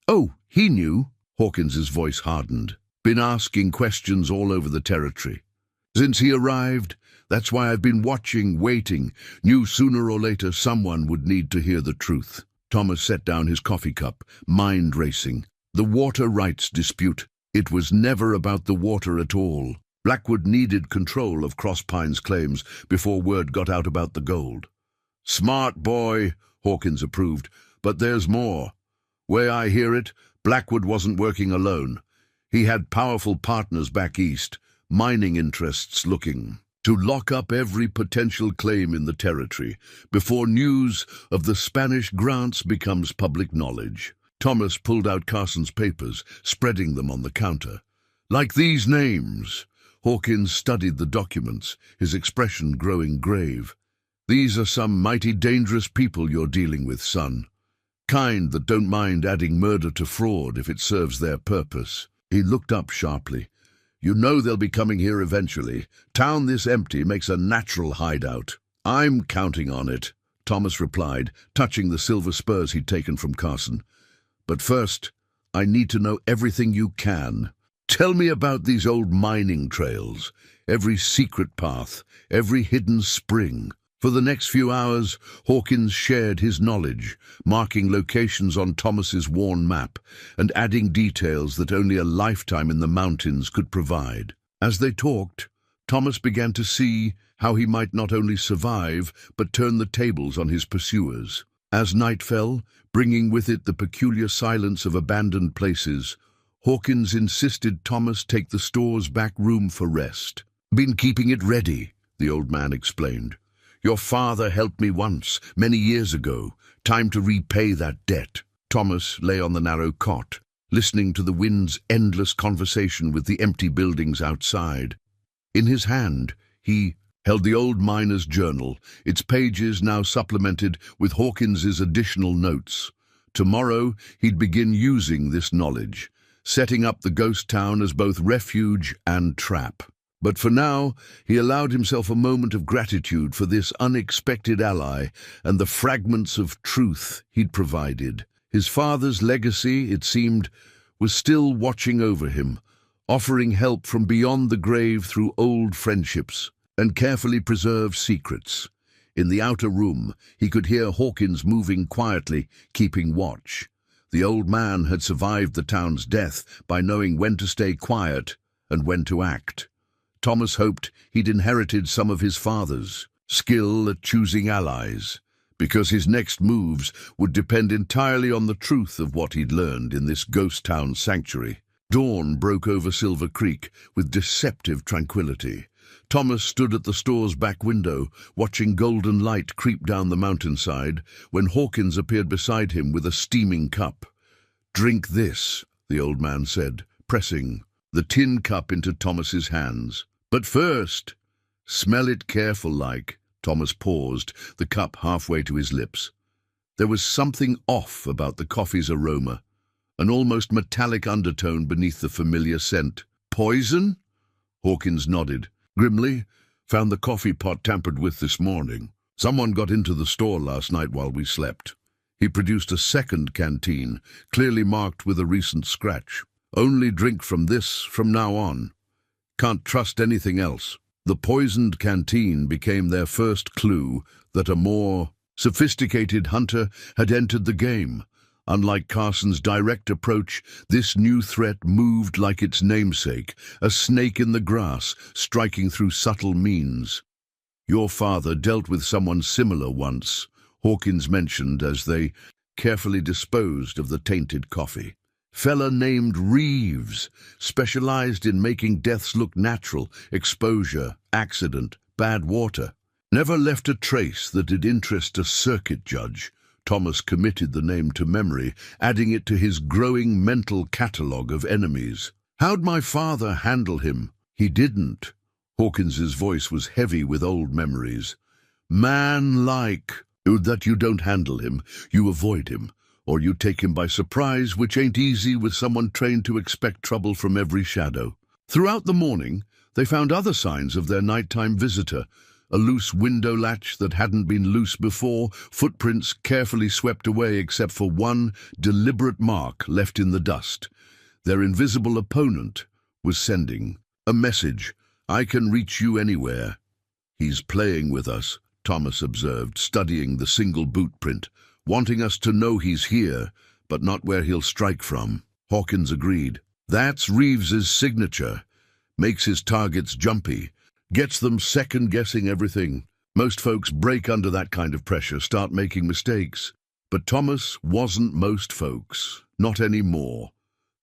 "Oh, he knew." Hawkins's voice hardened. "Been asking questions all over the territory since he arrived. That's why I've been watching, waiting. Knew sooner or later someone would need to hear the truth." Thomas set down his coffee cup, mind racing. The water rights dispute. It was never about the water at all. Blackwood needed control of Cross Pine's claims before word got out about the gold. "Smart boy," Hawkins approved, "but there's more. Way I hear it, Blackwood wasn't working alone. He had powerful partners back east, mining interests looking to lock up every potential claim in the territory before news of the Spanish grants becomes public knowledge." Thomas pulled out Carson's papers, spreading them on the counter. "Like these names." Hawkins studied the documents, his expression growing grave. "These are some mighty dangerous people you're dealing with, son. Kind that don't mind adding murder to fraud if it serves their purpose. He looked up sharply. You know they'll be coming here eventually. Town this empty makes a natural hideout. I'm counting on it, Thomas replied, touching the silver spurs he'd taken from Carson. But first, I need to know everything you can. Tell me about these old mining trails, every secret path, every hidden spring. For the next few hours, Hawkins shared his knowledge, marking locations on Thomas's worn map and adding details that only a lifetime in the mountains could provide. As they talked, Thomas began to see how he might not only survive but turn the tables on his pursuers. As night fell, bringing with it the peculiar silence of abandoned places, Hawkins insisted Thomas take the store's back room for rest. Been keeping it ready, the old man explained. Your father helped me once, many years ago. Time to repay that debt. Thomas lay on the narrow cot, listening to the wind's endless conversation with the empty buildings outside. In his hand, he held the old miner's journal, its pages now supplemented with Hawkins's additional notes. Tomorrow, he'd begin using this knowledge, setting up the ghost town as both refuge and trap. But for now, he allowed himself a moment of gratitude for this unexpected ally and the fragments of truth he'd provided. His father's legacy, it seemed, was still watching over him, offering help from beyond the grave through old friendships and carefully preserved secrets. In the outer room, he could hear Hawkins moving quietly, keeping watch. The old man had survived the town's death by knowing when to stay quiet and when to act. Thomas hoped he'd inherited some of his father's skill at choosing allies, because his next moves would depend entirely on the truth of what he'd learned in this ghost town sanctuary. Dawn broke over Silver Creek with deceptive tranquility. Thomas stood at the store's back window, watching golden light creep down the mountainside, when Hawkins appeared beside him with a steaming cup. "Drink this," the old man said, pressing the tin cup into Thomas's hands. "But first, smell it careful-like." Thomas paused, the cup halfway to his lips. There was something off about the coffee's aroma, an almost metallic undertone beneath the familiar scent. "Poison?" Hawkins nodded. "Grimly, found the coffee pot tampered with this morning. Someone got into the store last night while we slept." He produced a second canteen, clearly marked with a recent scratch. "Only drink from this from now on. Can't trust anything else." The poisoned canteen became their first clue that a more sophisticated hunter had entered the game. Unlike Carson's direct approach, this new threat moved like its namesake, a snake in the grass, striking through subtle means. "Your father dealt with someone similar once," Hawkins mentioned as they carefully disposed of the tainted coffee. "Fella named Reeves, specialized in making deaths look natural, exposure, accident, bad water. Never left a trace that'd interest a circuit judge." Thomas committed the name to memory, adding it to his growing mental catalogue of enemies. "How'd my father handle him?" "He didn't." Hawkins's voice was heavy with old memories. "Man-like. That you don't handle him, you avoid him. Or you take him by surprise, which ain't easy with someone trained to expect trouble from every shadow." Throughout the morning, they found other signs of their nighttime visitor. A loose window latch that hadn't been loose before, footprints carefully swept away except for one deliberate mark left in the dust. Their invisible opponent was sending a message. "I can reach you anywhere." "He's playing with us," Thomas observed, studying the single boot print. "Wanting us to know he's here, but not where he'll strike from." Hawkins agreed. "That's Reeves's signature. Makes his targets jumpy. Gets them second-guessing everything. Most folks break under that kind of pressure, start making mistakes. But Thomas wasn't most folks. Not anymore.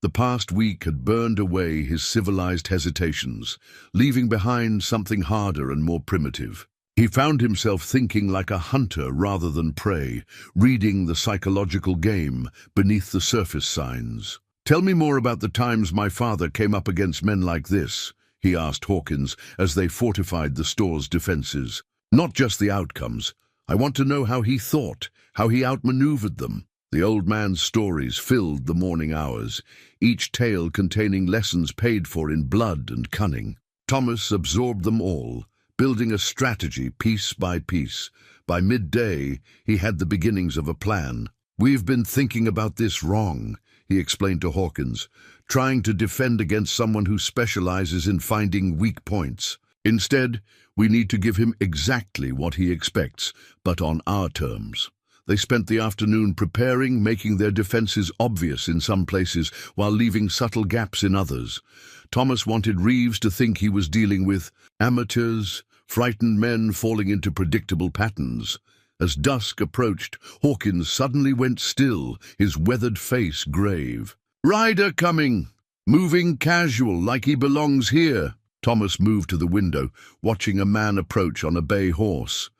The past week had burned away his civilized hesitations, leaving behind something harder and more primitive. He found himself thinking like a hunter rather than prey, reading the psychological game beneath the surface signs. "Tell me more about the times my father came up against men like this," he asked Hawkins as they fortified the store's defenses. "Not just the outcomes. I want to know how he thought, how he outmaneuvered them." The old man's stories filled the morning hours, each tale containing lessons paid for in blood and cunning. Thomas absorbed them all, building a strategy piece by piece. By midday, he had the beginnings of a plan. "We've been thinking about this wrong," he explained to Hawkins, "trying to defend against someone who specializes in finding weak points. Instead, we need to give him exactly what he expects, but on our terms." They spent the afternoon preparing, making their defenses obvious in some places while leaving subtle gaps in others. Thomas wanted Reeves to think he was dealing with amateurs, frightened men falling into predictable patterns. As dusk approached, Hawkins suddenly went still, his weathered face grave. "Rider coming! Moving casual, like he belongs here." Thomas moved to the window, watching a man approach on a bay horse.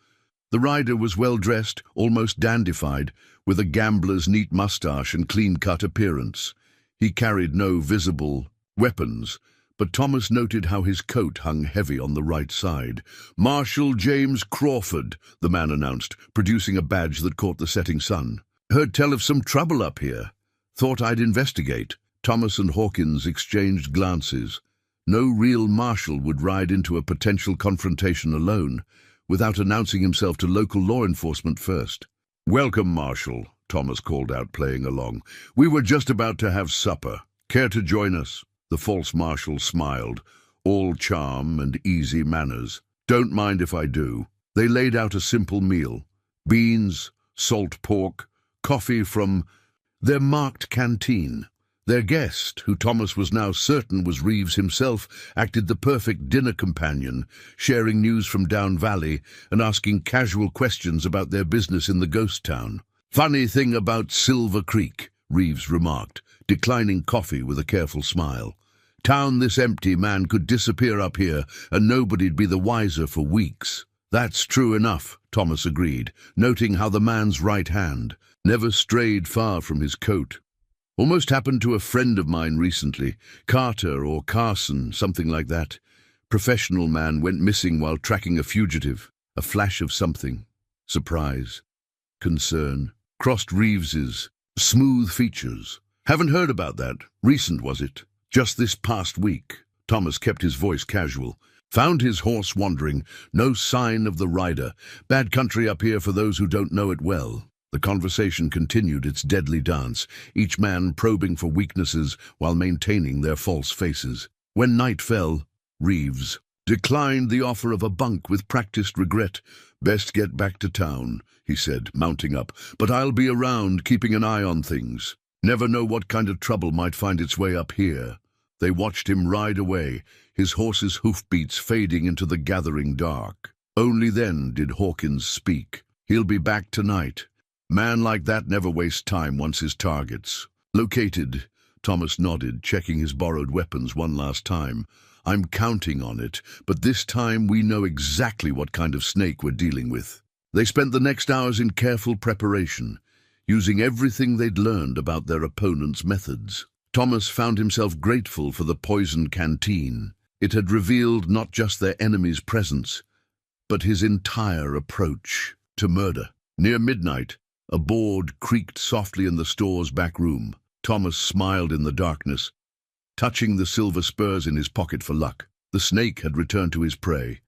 The rider was well-dressed, almost dandified, with a gambler's neat mustache and clean-cut appearance. He carried no visible weapons, but Thomas noted how his coat hung heavy on the right side. "Marshal James Crawford," the man announced, producing a badge that caught the setting sun. "Heard tell of some trouble up here. Thought I'd investigate." Thomas and Hawkins exchanged glances. No real marshal would ride into a potential confrontation alone, without announcing himself to local law enforcement first. "Welcome, Marshal," Thomas called out, playing along. "We were just about to have supper. Care to join us?" The false marshal smiled, all charm and easy manners. "Don't mind if I do." They laid out a simple meal: beans, salt pork, coffee from their marked canteen. Their guest, who Thomas was now certain was Reeves himself, acted the perfect dinner companion, sharing news from Down Valley and asking casual questions about their business in the ghost town. "Funny thing about Silver Creek," Reeves remarked, declining coffee with a careful smile. "Town this empty, man could disappear up here and nobody'd be the wiser for weeks." "That's true enough," Thomas agreed, noting how the man's right hand never strayed far from his coat. "Almost happened to a friend of mine recently. Carter or Carson, something like that. Professional man went missing while tracking a fugitive. A flash of something. Surprise. Concern. Crossed Reeves's smooth features. Haven't heard about that. Recent, was it? Just this past week." Thomas kept his voice casual. "Found his horse wandering. No sign of the rider. Bad country up here for those who don't know it well." The conversation continued its deadly dance, each man probing for weaknesses while maintaining their false faces. When night fell, Reeves declined the offer of a bunk with practiced regret. "Best get back to town," he said, mounting up, "but I'll be around, keeping an eye on things. Never know what kind of trouble might find its way up here." They watched him ride away, his horse's hoofbeats fading into the gathering dark. Only then did Hawkins speak. "He'll be back tonight. Man like that never wastes time once his target's located." Thomas nodded, checking his borrowed weapons one last time. "I'm counting on it, but this time we know exactly what kind of snake we're dealing with." They spent the next hours in careful preparation, using everything they'd learned about their opponent's methods. Thomas found himself grateful for the poisoned canteen. It had revealed not just their enemy's presence, but his entire approach to murder. Near midnight, a board creaked softly in the store's back room. Thomas smiled in the darkness, touching the silver spurs in his pocket for luck. The snake had returned to his prey,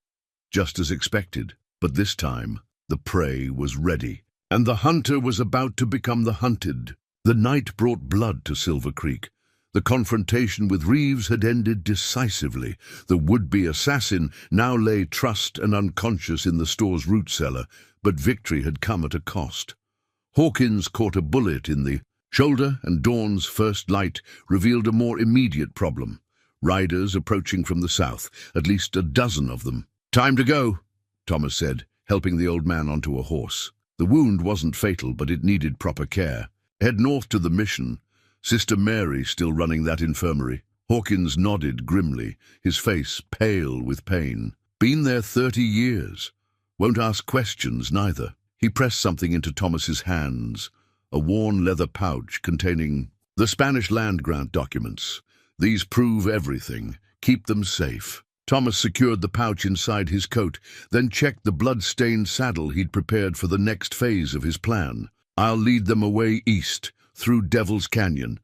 just as expected, but this time the prey was ready, and the hunter was about to become the hunted. The night brought blood to Silver Creek. The confrontation with Reeves had ended decisively. The would-be assassin now lay trussed and unconscious in the store's root cellar, but victory had come at a cost. Hawkins caught a bullet in the shoulder, and dawn's first light revealed a more immediate problem. Riders approaching from the south, at least a dozen of them. "Time to go," Thomas said, helping the old man onto a horse. The wound wasn't fatal, but it needed proper care. "Head north to the mission. Sister Mary still running that infirmary." Hawkins nodded grimly, his face pale with pain. "Been there 30 years. Won't ask questions, neither." He pressed something into Thomas's hands, a worn leather pouch containing the Spanish land grant documents. "These prove everything. Keep them safe." Thomas secured the pouch inside his coat, then checked the blood-stained saddle he'd prepared for the next phase of his plan. I'll lead them away east, through Devil's Canyon.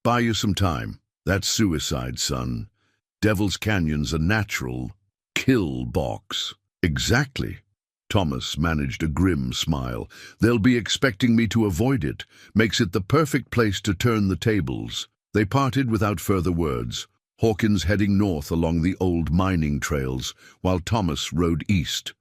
Buy you some time. That's suicide, son. Devil's Canyon's a natural kill box. Exactly. Thomas managed a grim smile. They'll be expecting me to avoid it. Makes it the perfect place to turn the tables. They parted without further words, Hawkins heading north along the old mining trails, while Thomas rode east,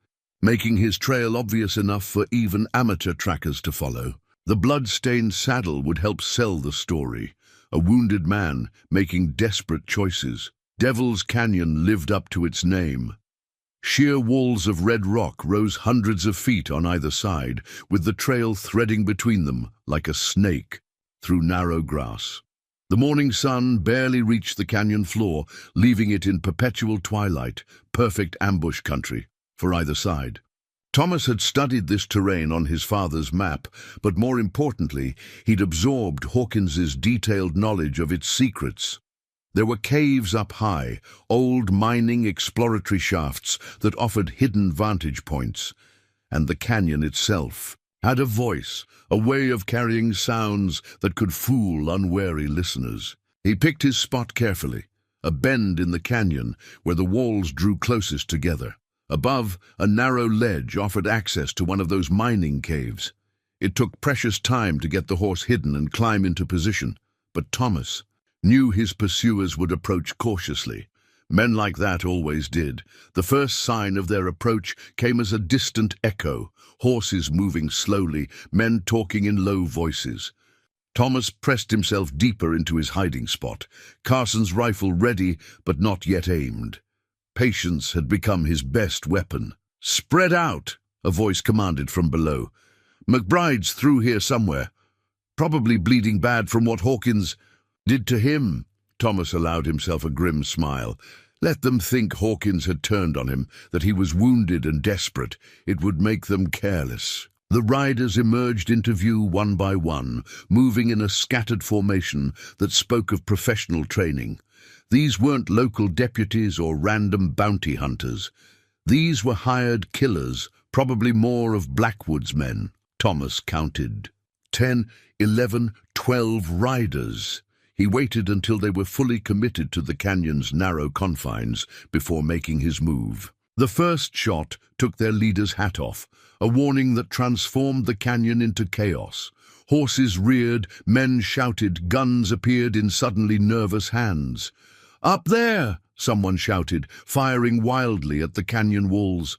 making his trail obvious enough for even amateur trackers to follow. The blood-stained saddle would help sell the story. A wounded man making desperate choices. Devil's Canyon lived up to its name. Sheer walls of red rock rose hundreds of feet on either side, with the trail threading between them like a snake through narrow grass. The morning sun barely reached the canyon floor, leaving it in perpetual twilight, perfect ambush country for either side. Thomas had studied this terrain on his father's map, but more importantly, he'd absorbed Hawkins's detailed knowledge of its secrets. There were caves up high, old mining exploratory shafts that offered hidden vantage points, and the canyon itself had a voice, a way of carrying sounds that could fool unwary listeners. He picked his spot carefully, a bend in the canyon where the walls drew closest together. Above, a narrow ledge offered access to one of those mining caves. It took precious time to get the horse hidden and climb into position, but Thomas knew his pursuers would approach cautiously. Men like that always did. The first sign of their approach came as a distant echo, horses moving slowly, men talking in low voices. Thomas pressed himself deeper into his hiding spot, Carson's rifle ready but not yet aimed. Patience had become his best weapon. "Spread out," a voice commanded from below. "McBride's through here somewhere. Probably bleeding bad from what Hawkins did to him." Thomas allowed himself a grim smile. Let them think Hawkins had turned on him, that he was wounded and desperate. It would make them careless. The riders emerged into view one by one, moving in a scattered formation that spoke of professional training. These weren't local deputies or random bounty hunters. These were hired killers, probably more of Blackwood's men. Thomas counted 10, 11, 12 riders. He waited until they were fully committed to the canyon's narrow confines before making his move. The first shot took their leader's hat off, a warning that transformed the canyon into chaos. Horses reared, men shouted, guns appeared in suddenly nervous hands. "Up there!" someone shouted, firing wildly at the canyon walls.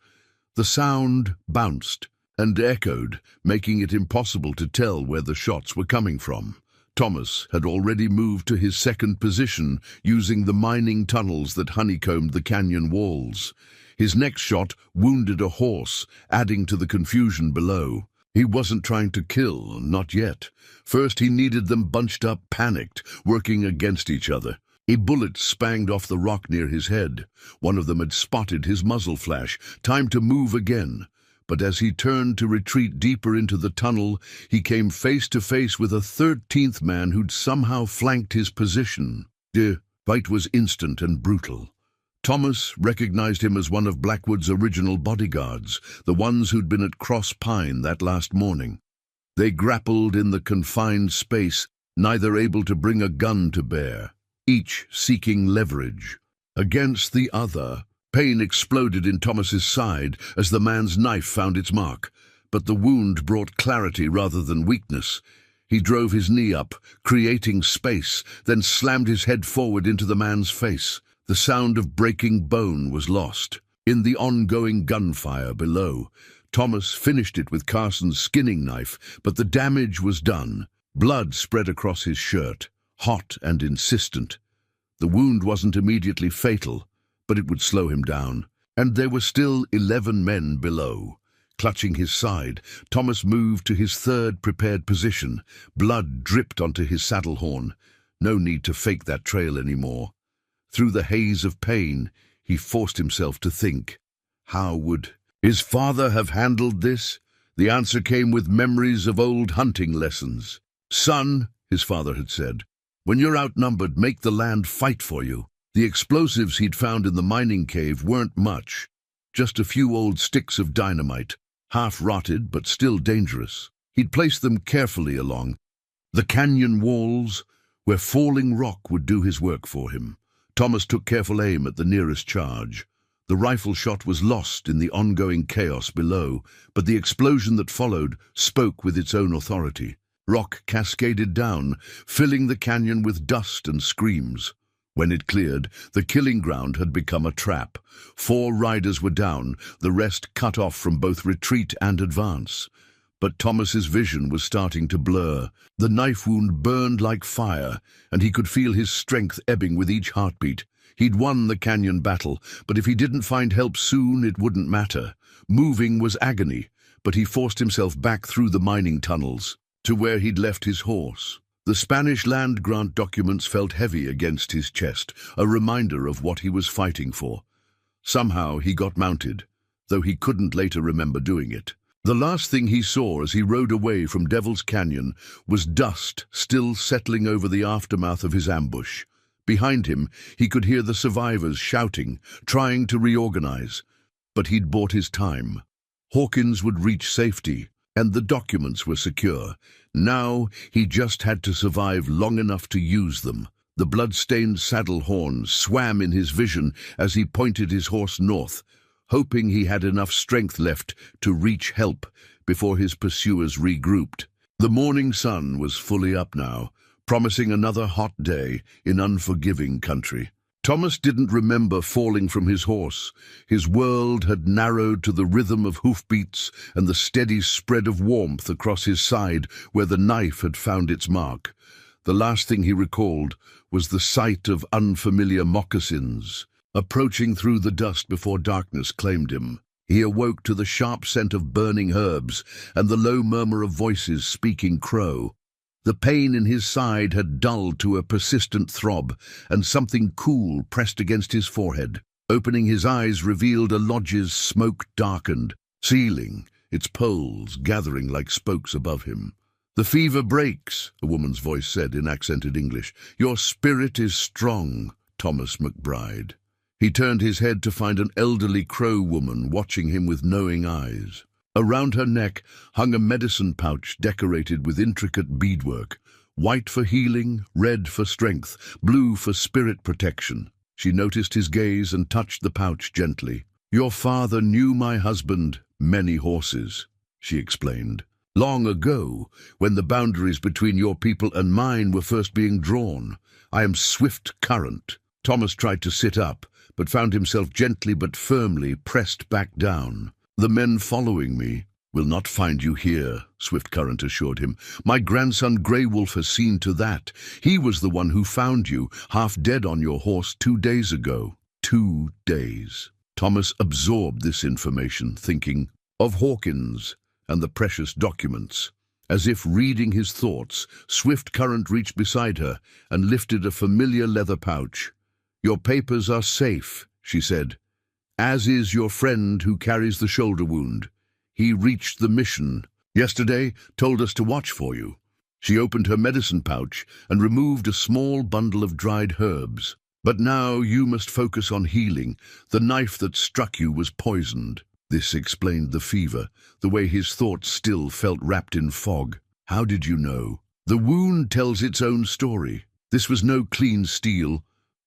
The sound bounced and echoed, making it impossible to tell where the shots were coming from. Thomas had already moved to his second position, using the mining tunnels that honeycombed the canyon walls. His next shot wounded a horse, adding to the confusion below. He wasn't trying to kill, not yet. First he needed them bunched up, panicked, working against each other. A bullet spanged off the rock near his head. One of them had spotted his muzzle flash. Time to move again. But as he turned to retreat deeper into the tunnel, he came face to face with a 13th man who'd somehow flanked his position. The fight was instant and brutal. Thomas recognized him as one of Blackwood's original bodyguards, the ones who'd been at Cross Pine that last morning. They grappled in the confined space, neither able to bring a gun to bear, each seeking leverage against the other. Pain exploded in Thomas's side as the man's knife found its mark, but the wound brought clarity rather than weakness. He drove his knee up, creating space, then slammed his head forward into the man's face. The sound of breaking bone was lost. In the ongoing gunfire below, Thomas finished it with Carson's skinning knife, but the damage was done. Blood spread across his shirt, hot and insistent. The wound wasn't immediately fatal, but it would slow him down. And there were still 11 men below. Clutching his side, Thomas moved to his third prepared position. Blood dripped onto his saddle horn. No need to fake that trail anymore. Through the haze of pain, he forced himself to think. How would his father have handled this? The answer came with memories of old hunting lessons. "Son," his father had said, "when you're outnumbered, make the land fight for you." The explosives he'd found in the mining cave weren't much, just a few old sticks of dynamite, half-rotted but still dangerous. He'd placed them carefully along the canyon walls, where falling rock would do his work for him. Thomas took careful aim at the nearest charge. The rifle shot was lost in the ongoing chaos below, but the explosion that followed spoke with its own authority. Rock cascaded down, filling the canyon with dust and screams. When it cleared, the killing ground had become a trap. 4 riders were down, the rest cut off from both retreat and advance. But Thomas's vision was starting to blur. The knife wound burned like fire, and he could feel his strength ebbing with each heartbeat. He'd won the canyon battle, but if he didn't find help soon, it wouldn't matter. Moving was agony, but he forced himself back through the mining tunnels to where he'd left his horse. The Spanish land grant documents felt heavy against his chest, a reminder of what he was fighting for. Somehow he got mounted, though he couldn't later remember doing it. The last thing he saw as he rode away from Devil's Canyon was dust still settling over the aftermath of his ambush. Behind him, he could hear the survivors shouting, trying to reorganize. But he'd bought his time. Hawkins would reach safety, and the documents were secure. Now he just had to survive long enough to use them. The blood-stained saddle horns swam in his vision as he pointed his horse north, hoping he had enough strength left to reach help before his pursuers regrouped. The morning sun was fully up now, promising another hot day in unforgiving country. Thomas didn't remember falling from his horse. His world had narrowed to the rhythm of hoofbeats and the steady spread of warmth across his side where the knife had found its mark. The last thing he recalled was the sight of unfamiliar moccasins approaching through the dust before darkness claimed him. He awoke to the sharp scent of burning herbs and the low murmur of voices speaking Crow. The pain in his side had dulled to a persistent throb, and something cool pressed against his forehead. Opening his eyes revealed a lodge's smoke-darkened ceiling, its poles gathering like spokes above him. "The fever breaks," a woman's voice said in accented English. "Your spirit is strong, Thomas McBride." He turned his head to find an elderly Crow woman watching him with knowing eyes. Around her neck hung a medicine pouch decorated with intricate beadwork, white for healing, red for strength, blue for spirit protection. She noticed his gaze and touched the pouch gently. "Your father knew my husband, Many Horses," she explained. "Long ago, when the boundaries between your people and mine were first being drawn. I am Swift Current." Thomas tried to sit up, but found himself gently but firmly pressed back down. "The men following me will not find you here," Swift Current assured him. "My grandson Grey Wolf has seen to that. He was the one who found you, half dead on your horse 2 days ago." 2 days. Thomas absorbed this information, thinking of Hawkins and the precious documents. As if reading his thoughts, Swift Current reached beside her and lifted a familiar leather pouch. "Your papers are safe," she said, "as is your friend who carries the shoulder wound. He reached the mission yesterday, told us to watch for you." She opened her medicine pouch and removed a small bundle of dried herbs. "But now you must focus on healing. The knife that struck you was poisoned." This explained the fever, the way his thoughts still felt wrapped in fog. "How did you know?" "The wound tells its own story. This was no clean steel,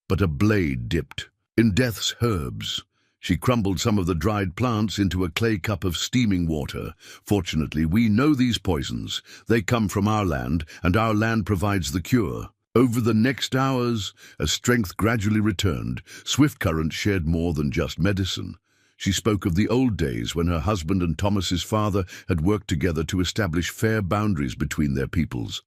but a blade dipped in death's herbs." She crumbled some of the dried plants into a clay cup of steaming water. "Fortunately, we know these poisons. They come from our land, and our land provides the cure." Over the next hours, as strength gradually returned, Swift Current shared more than just medicine. She spoke of the old days when her husband and Thomas's father had worked together to establish fair boundaries between their peoples.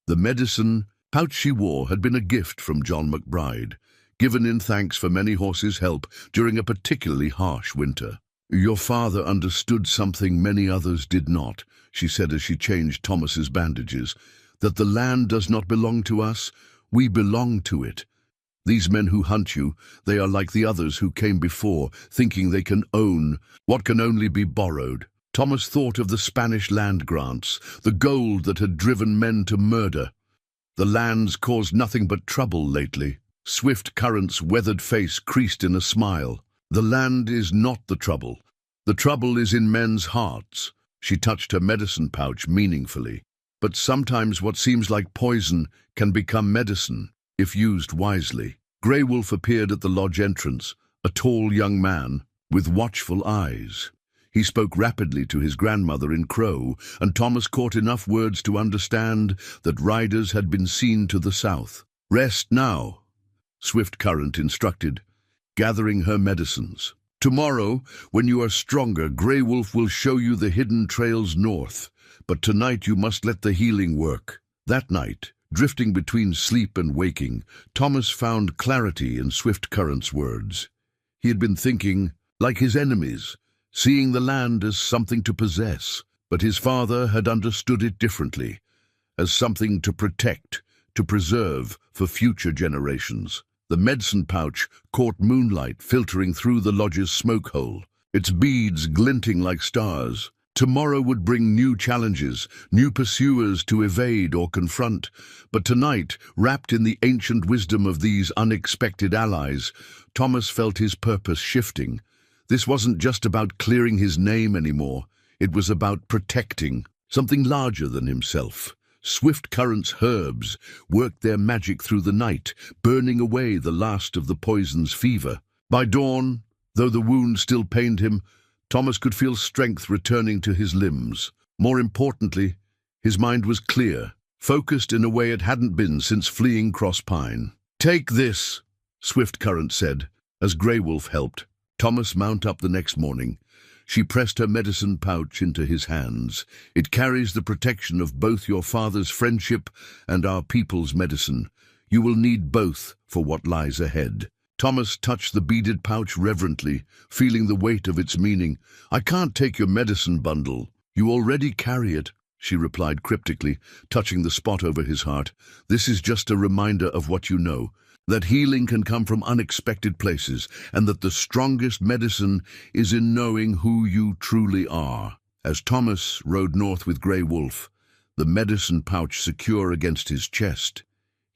The medicine pouch she wore had been a gift from John McBride, given in thanks for Many Horses' help during a particularly harsh winter. "Your father understood something many others did not," she said as she changed Thomas's bandages. "That the land does not belong to us, we belong to it. These men who hunt you, they are like the others who came before, thinking they can own what can only be borrowed." Thomas thought of the Spanish land grants, the gold that had driven men to murder. The lands caused nothing but trouble lately. Swift Current's weathered face creased in a smile. "The land is not the trouble. The trouble is in men's hearts." She touched her medicine pouch meaningfully. But sometimes what seems like poison can become medicine, if used wisely. Grey Wolf appeared at the lodge entrance, a tall young man with watchful eyes. He spoke rapidly to his grandmother in Crow, and Thomas caught enough words to understand that riders had been seen to the south. "Rest now," Swift Current instructed, gathering her medicines. "Tomorrow, when you are stronger, Grey Wolf will show you the hidden trails north, but tonight you must let the healing work." That night, drifting between sleep and waking, Thomas found clarity in Swift Current's words. He had been thinking, like his enemies, seeing the land as something to possess, but his father had understood it differently, as something to protect, to preserve for future generations. The medicine pouch caught moonlight filtering through the lodge's smoke hole, its beads glinting like stars. Tomorrow would bring new challenges, new pursuers to evade or confront, but tonight, wrapped in the ancient wisdom of these unexpected allies, Thomas felt his purpose shifting. This wasn't just about clearing his name anymore. It was about protecting something larger than himself. Swift Current's herbs worked their magic through the night, burning away the last of the poison's fever. By dawn, though the wound still pained him, Thomas could feel strength returning to his limbs. More importantly, his mind was clear, focused in a way it hadn't been since fleeing Cross Pine. "Take this," Swift Current said, as Grey Wolf helped Thomas mount up the next morning. She pressed her medicine pouch into his hands. "It carries the protection of both your father's friendship and our people's medicine. You will need both for what lies ahead." Thomas touched the beaded pouch reverently, feeling the weight of its meaning. "I can't take your medicine bundle. You already carry it," she replied cryptically, touching the spot over his heart. "This is just a reminder of what you know, that healing can come from unexpected places, and that the strongest medicine is in knowing who you truly are." As Thomas rode north with Grey Wolf, the medicine pouch secure against his chest,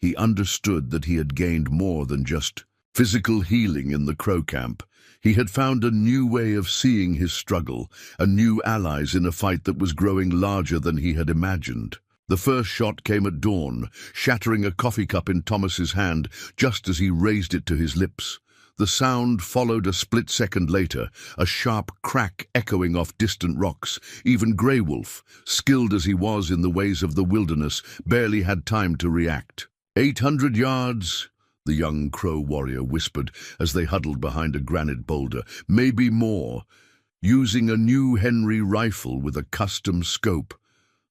he understood that he had gained more than just physical healing in the Crow camp. He had found a new way of seeing his struggle, and new allies in a fight that was growing larger than he had imagined. The first shot came at dawn, shattering a coffee cup in Thomas's hand just as he raised it to his lips. The sound followed a split second later, a sharp crack echoing off distant rocks. Even Grey Wolf, skilled as he was in the ways of the wilderness, barely had time to react. 800 yards, the young Crow warrior whispered as they huddled behind a granite boulder. "Maybe more. Using a new Henry rifle with a custom scope.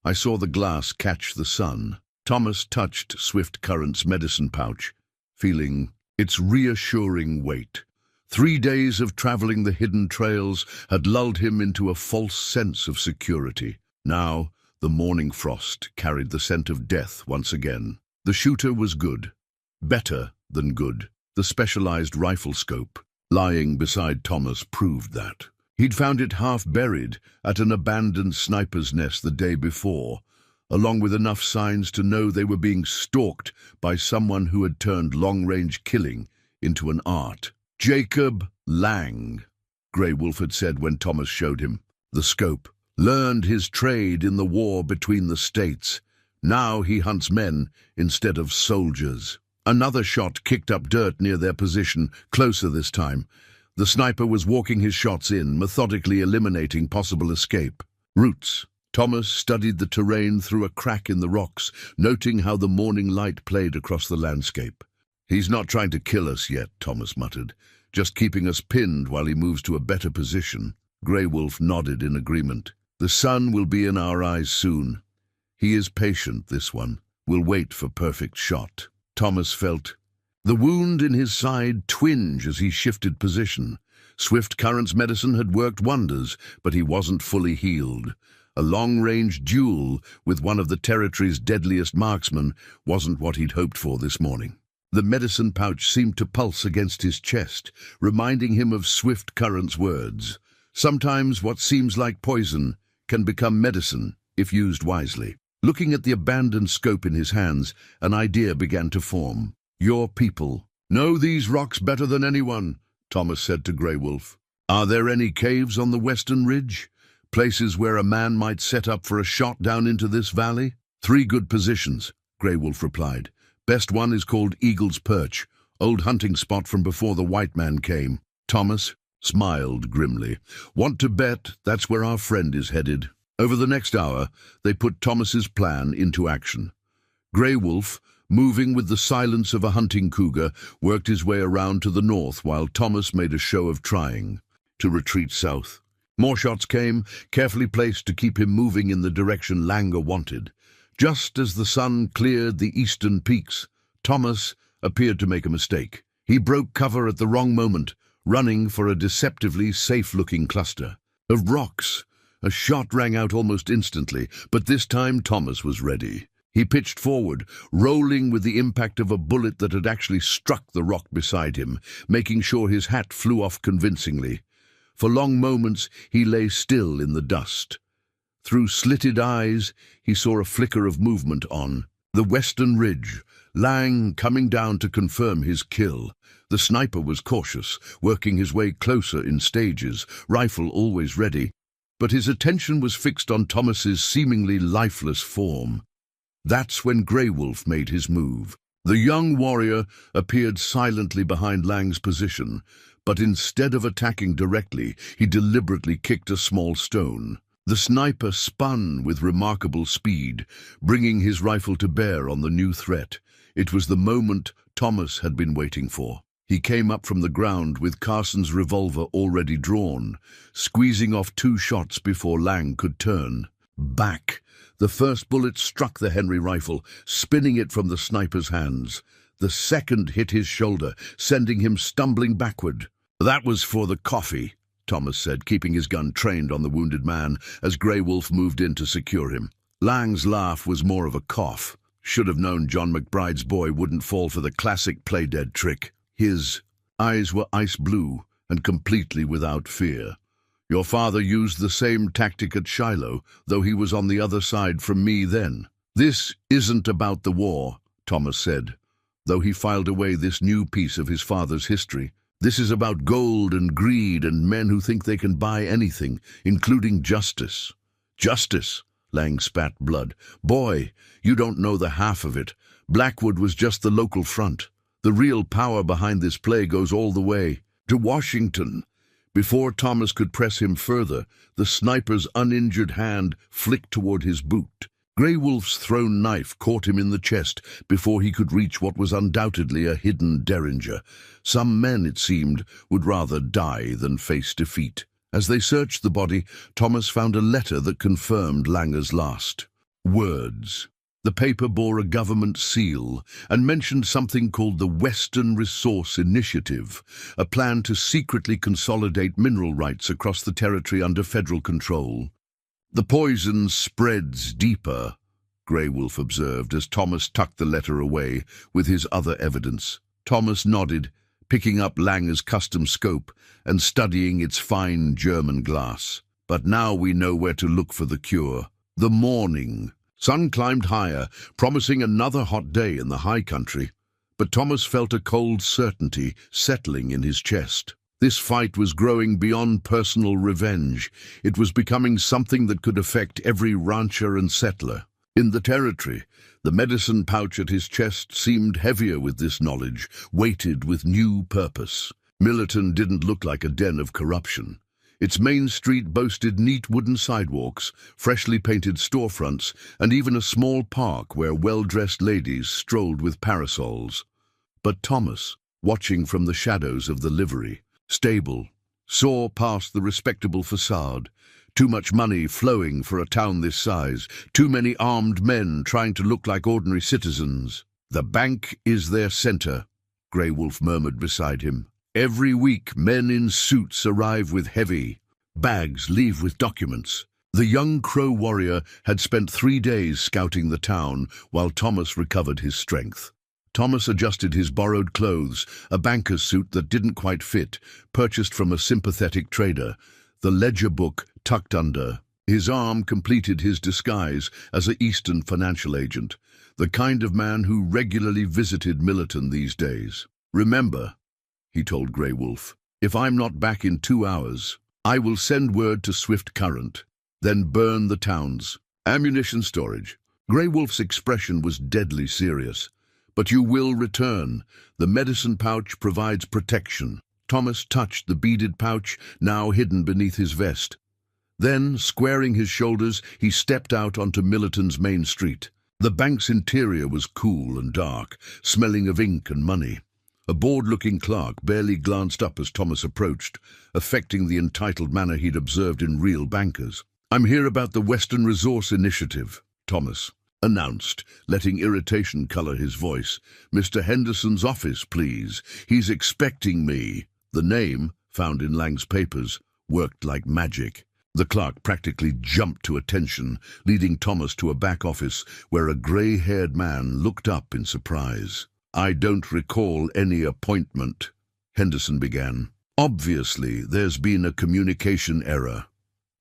I saw the glass catch the sun." Thomas touched Swift Current's medicine pouch, feeling its reassuring weight. 3 days of traveling the hidden trails had lulled him into a false sense of security. Now, the morning frost carried the scent of death once again. The shooter was good. Better than good. The specialized rifle scope lying beside Thomas proved that. He'd found it half-buried at an abandoned sniper's nest the day before, along with enough signs to know they were being stalked by someone who had turned long-range killing into an art. "Jacob Lang," Grey Wolf had said when Thomas showed him the scope. "Learned his trade in the war between the states. Now he hunts men instead of soldiers." Another shot kicked up dirt near their position, closer this time. The sniper was walking his shots in, methodically eliminating possible escape. Routes. Thomas studied the terrain through a crack in the rocks, noting how the morning light played across the landscape. "He's not trying to kill us yet," Thomas muttered, "just keeping us pinned while he moves to a better position." Grey Wolf nodded in agreement. "The sun will be in our eyes soon. He is patient, this one. Will wait for perfect shot." Thomas felt the wound in his side twinge as he shifted position. Swift Current's medicine had worked wonders, but he wasn't fully healed. A long-range duel with one of the territory's deadliest marksmen wasn't what he'd hoped for this morning. The medicine pouch seemed to pulse against his chest, reminding him of Swift Current's words. Sometimes what seems like poison can become medicine if used wisely. Looking at the abandoned scope in his hands, an idea began to form. "Your people know these rocks better than anyone," Thomas said to Grey Wolf. "Are there any caves on the western ridge? Places where a man might set up for a shot down into this valley? 3 good positions, Grey Wolf replied. Best one is called Eagle's Perch, old hunting spot from before the white man came. Thomas smiled grimly. Want to bet that's where our friend is headed? Over the next hour, they put Thomas's plan into action. Grey Wolf, moving with the silence of a hunting cougar, worked his way around to the north while Thomas made a show of trying to retreat south. More shots came, carefully placed to keep him moving in the direction Langer wanted. Just as the sun cleared the eastern peaks, Thomas appeared to make a mistake. He broke cover at the wrong moment, running for a deceptively safe-looking cluster of rocks. A shot rang out almost instantly, but this time Thomas was ready. He pitched forward, rolling with the impact of a bullet that had actually struck the rock beside him, making sure his hat flew off convincingly. For long moments he lay still in the dust. Through slitted eyes, he saw a flicker of movement on the western ridge, Lang coming down to confirm his kill. The sniper was cautious, working his way closer in stages, rifle always ready, but his attention was fixed on Thomas's seemingly lifeless form. That's when Grey Wolf made his move. The young warrior appeared silently behind Lang's position, but instead of attacking directly, he deliberately kicked a small stone. The sniper spun with remarkable speed, bringing his rifle to bear on the new threat. It was the moment Thomas had been waiting for. He came up from the ground with Carson's revolver already drawn, squeezing off 2 shots before Lang could turn. Back! The first bullet struck the Henry rifle, spinning it from the sniper's hands. The second hit his shoulder, sending him stumbling backward. "That was for the coffee," Thomas said, keeping his gun trained on the wounded man as Grey Wolf moved in to secure him. Lang's laugh was more of a cough. Should have known John McBride's boy wouldn't fall for the classic play-dead trick. His eyes were ice blue and completely without fear. "Your father used the same tactic at Shiloh, though he was on the other side from me then." "This isn't about the war," Thomas said, though he filed away this new piece of his father's history. "This is about gold and greed and men who think they can buy anything, including justice." "Justice?" Lang spat blood. "Boy, you don't know the half of it. Blackwood was just the local front. The real power behind this play goes all the way to Washington." Before Thomas could press him further, the sniper's uninjured hand flicked toward his boot. Grey Wolf's thrown knife caught him in the chest before he could reach what was undoubtedly a hidden derringer. Some men, it seemed, would rather die than face defeat. As they searched the body, Thomas found a letter that confirmed Langer's last words. The paper bore a government seal and mentioned something called the Western Resource Initiative, a plan to secretly consolidate mineral rights across the territory under federal control. "The poison spreads deeper," Grey Wolf observed as Thomas tucked the letter away with his other evidence. Thomas nodded, picking up Langer's custom scope and studying its fine German glass. "But now we know where to look for the cure." The morning. Sun climbed higher, promising another hot day in the high country, but Thomas felt a cold certainty settling in his chest. This fight was growing beyond personal revenge. It was becoming something that could affect every rancher and settler in the territory. The medicine pouch at his chest seemed heavier with this knowledge, weighted with new purpose. Millerton didn't look like a den of corruption. Its main street boasted neat wooden sidewalks, freshly painted storefronts, and even a small park where well-dressed ladies strolled with parasols. But Thomas, watching from the shadows of the livery stable, saw past the respectable facade. Too much money flowing for a town this size, too many armed men trying to look like ordinary citizens. "The bank is their center," Grey Wolf murmured beside him. "Every week men in suits arrive with heavy bags, leave with documents." The young Crow warrior had spent 3 days scouting the town while Thomas recovered his strength. Thomas adjusted his borrowed clothes, a banker's suit that didn't quite fit, purchased from a sympathetic trader, the ledger book tucked under. His arm completed his disguise as an Eastern financial agent, the kind of man who regularly visited Millerton these days. "Remember," he told Grey Wolf, "if I'm not back in 2 hours, I will send word to Swift Current. then burn the towns. Ammunition storage. Grey Wolf's expression was deadly serious. But you will return. The medicine pouch provides protection. Thomas touched the beaded pouch, now hidden beneath his vest. Then, squaring his shoulders, he stepped out onto Millerton's main street. The bank's interior was cool and dark, smelling of ink and money. A bored-looking clerk barely glanced up as Thomas approached, affecting the entitled manner he'd observed in real bankers. "I'm here about the Western Resource Initiative," Thomas announced, letting irritation color his voice. "Mr. Henderson's office, please. He's expecting me." The name, found in Lang's papers, worked like magic. The clerk practically jumped to attention, leading Thomas to a back office where a grey-haired man looked up in surprise. "I don't recall any appointment," Henderson began. "Obviously, there's been a communication error,"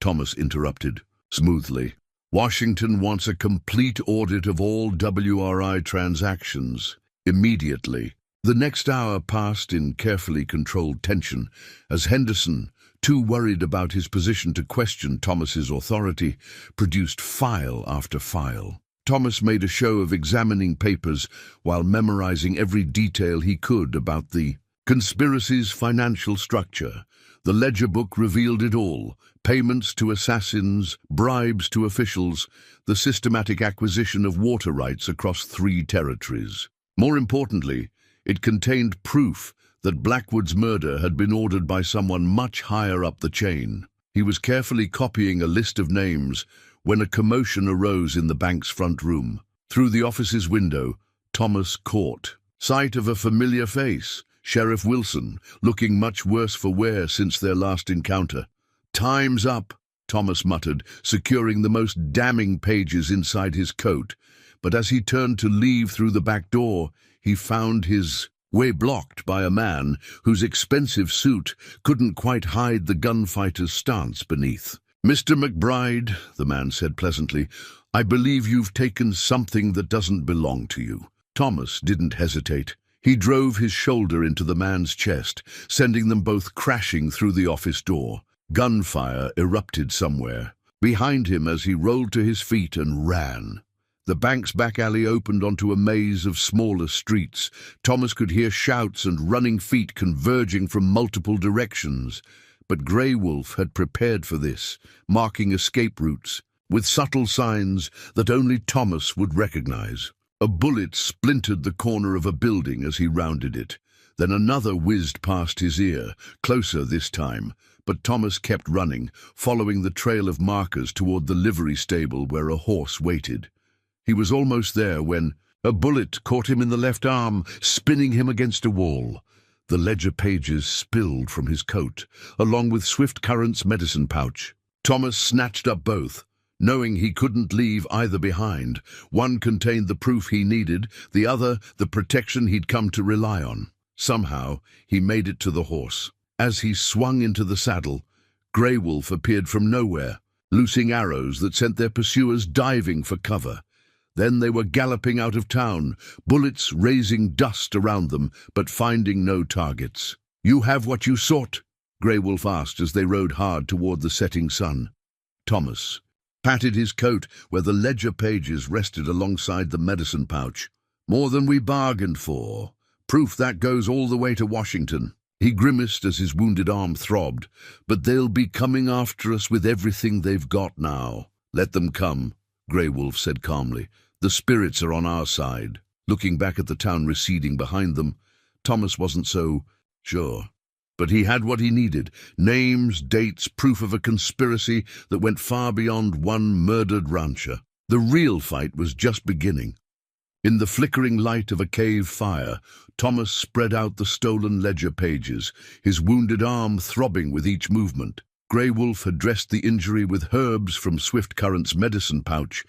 Thomas interrupted, smoothly. "Washington wants a complete audit of all WRI transactions, immediately." The next hour passed in carefully controlled tension, as Henderson, too worried about his position to question Thomas's authority, produced file after file. Thomas made a show of examining papers while memorizing every detail he could about the conspiracy's financial structure. The ledger book revealed it all: payments to assassins, bribes to officials, the systematic acquisition of water rights across 3 territories. More importantly, it contained proof that Blackwood's murder had been ordered by someone much higher up the chain. He was carefully copying a list of names when a commotion arose in the bank's front room. Through the office's window, Thomas caught sight of a familiar face, Sheriff Wilson, looking much worse for wear since their last encounter. "Time's up," Thomas muttered, securing the most damning pages inside his coat. But as he turned to leave through the back door, he found his way blocked by a man whose expensive suit couldn't quite hide the gunfighter's stance beneath. "Mr. McBride," the man said pleasantly, "I believe you've taken something that doesn't belong to you." Thomas didn't hesitate. He drove his shoulder into the man's chest, sending them both crashing through the office door. Gunfire erupted somewhere behind him as he rolled to his feet and ran. The bank's back alley opened onto a maze of smaller streets. Thomas could hear shouts and running feet converging from multiple directions. But Grey Wolf had prepared for this, marking escape routes, with subtle signs that only Thomas would recognize. A bullet splintered the corner of a building as he rounded it. Then another whizzed past his ear, closer this time, but Thomas kept running, following the trail of markers toward the livery stable where a horse waited. He was almost there when a bullet caught him in the left arm, spinning him against a wall. The ledger pages spilled from his coat, along with Swift Current's medicine pouch. Thomas snatched up both, knowing he couldn't leave either behind. One contained the proof he needed, the other the protection he'd come to rely on. Somehow, he made it to the horse. As he swung into the saddle, Grey Wolf appeared from nowhere, loosing arrows that sent their pursuers diving for cover. Then they were galloping out of town, bullets raising dust around them, but finding no targets. "You have what you sought?" Grey Wolf asked as they rode hard toward the setting sun. Thomas patted his coat where the ledger pages rested alongside the medicine pouch. "More than we bargained for. Proof that goes all the way to Washington." He grimaced as his wounded arm throbbed. "But they'll be coming after us with everything they've got now." "Let them come," Grey Wolf said calmly. "The spirits are on our side." Looking back at the town receding behind them, Thomas wasn't so sure. But he had what he needed: names, dates, proof of a conspiracy that went far beyond one murdered rancher. The real fight was just beginning. In the flickering light of a cave fire, Thomas spread out the stolen ledger pages, his wounded arm throbbing with each movement. Grey Wolf had dressed the injury with herbs from Swift Current's medicine pouch,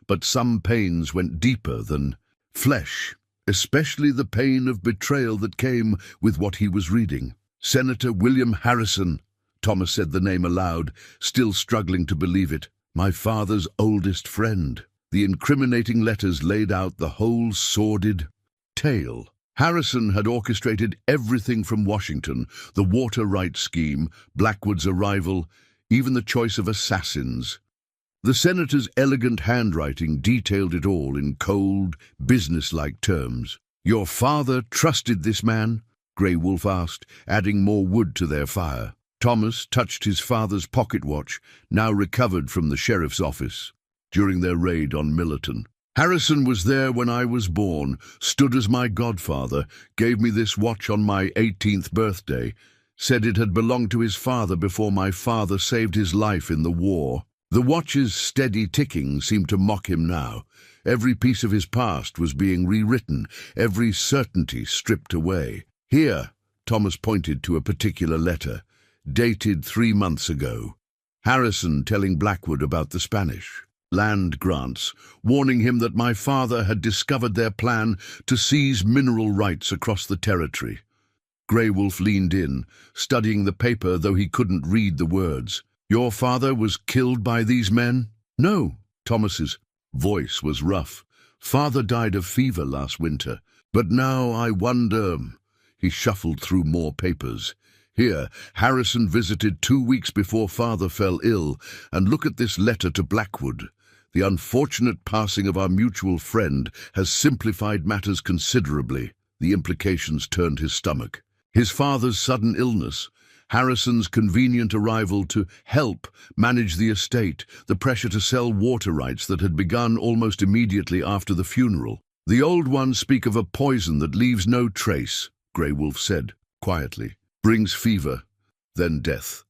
but some pains went deeper than flesh, especially the pain of betrayal that came with what he was reading. "Senator William Harrison," Thomas said the name aloud, still struggling to believe it. "My father's oldest friend." The incriminating letters laid out the whole sordid tale. Harrison had orchestrated everything from Washington: the water rights scheme, Blackwood's arrival, even the choice of assassins. The senator's elegant handwriting detailed it all in cold, businesslike terms. "Your father trusted this man?" Grey Wolf asked, adding more wood to their fire. Thomas touched his father's pocket watch, now recovered from the sheriff's office, during their raid on Millerton. "Harrison was there when I was born, stood as my godfather, gave me this watch on my 18th birthday, said it had belonged to his father before my father saved his life in the war." The watch's steady ticking seemed to mock him now. Every piece of his past was being rewritten, every certainty stripped away. "Here," Thomas pointed to a particular letter, dated 3 months ago. Harrison telling Blackwood about the Spanish land grants, warning him that my father had discovered their plan to seize mineral rights across the territory. Grey Wolf leaned in, studying the paper though he couldn't read the words. "Your father was killed by these men?" "No." Thomas's voice was rough. "Father died of fever last winter. But now I wonder—" He shuffled through more papers. "Here, Harrison visited 2 weeks before father fell ill, and look at this letter to Blackwood. The unfortunate passing of our mutual friend has simplified matters considerably." The implications turned his stomach. His father's sudden illness, Harrison's convenient arrival to help manage the estate, the pressure to sell water rights that had begun almost immediately after the funeral. "The old ones speak of a poison that leaves no trace," Grey Wolf said, quietly. "Brings fever, then death.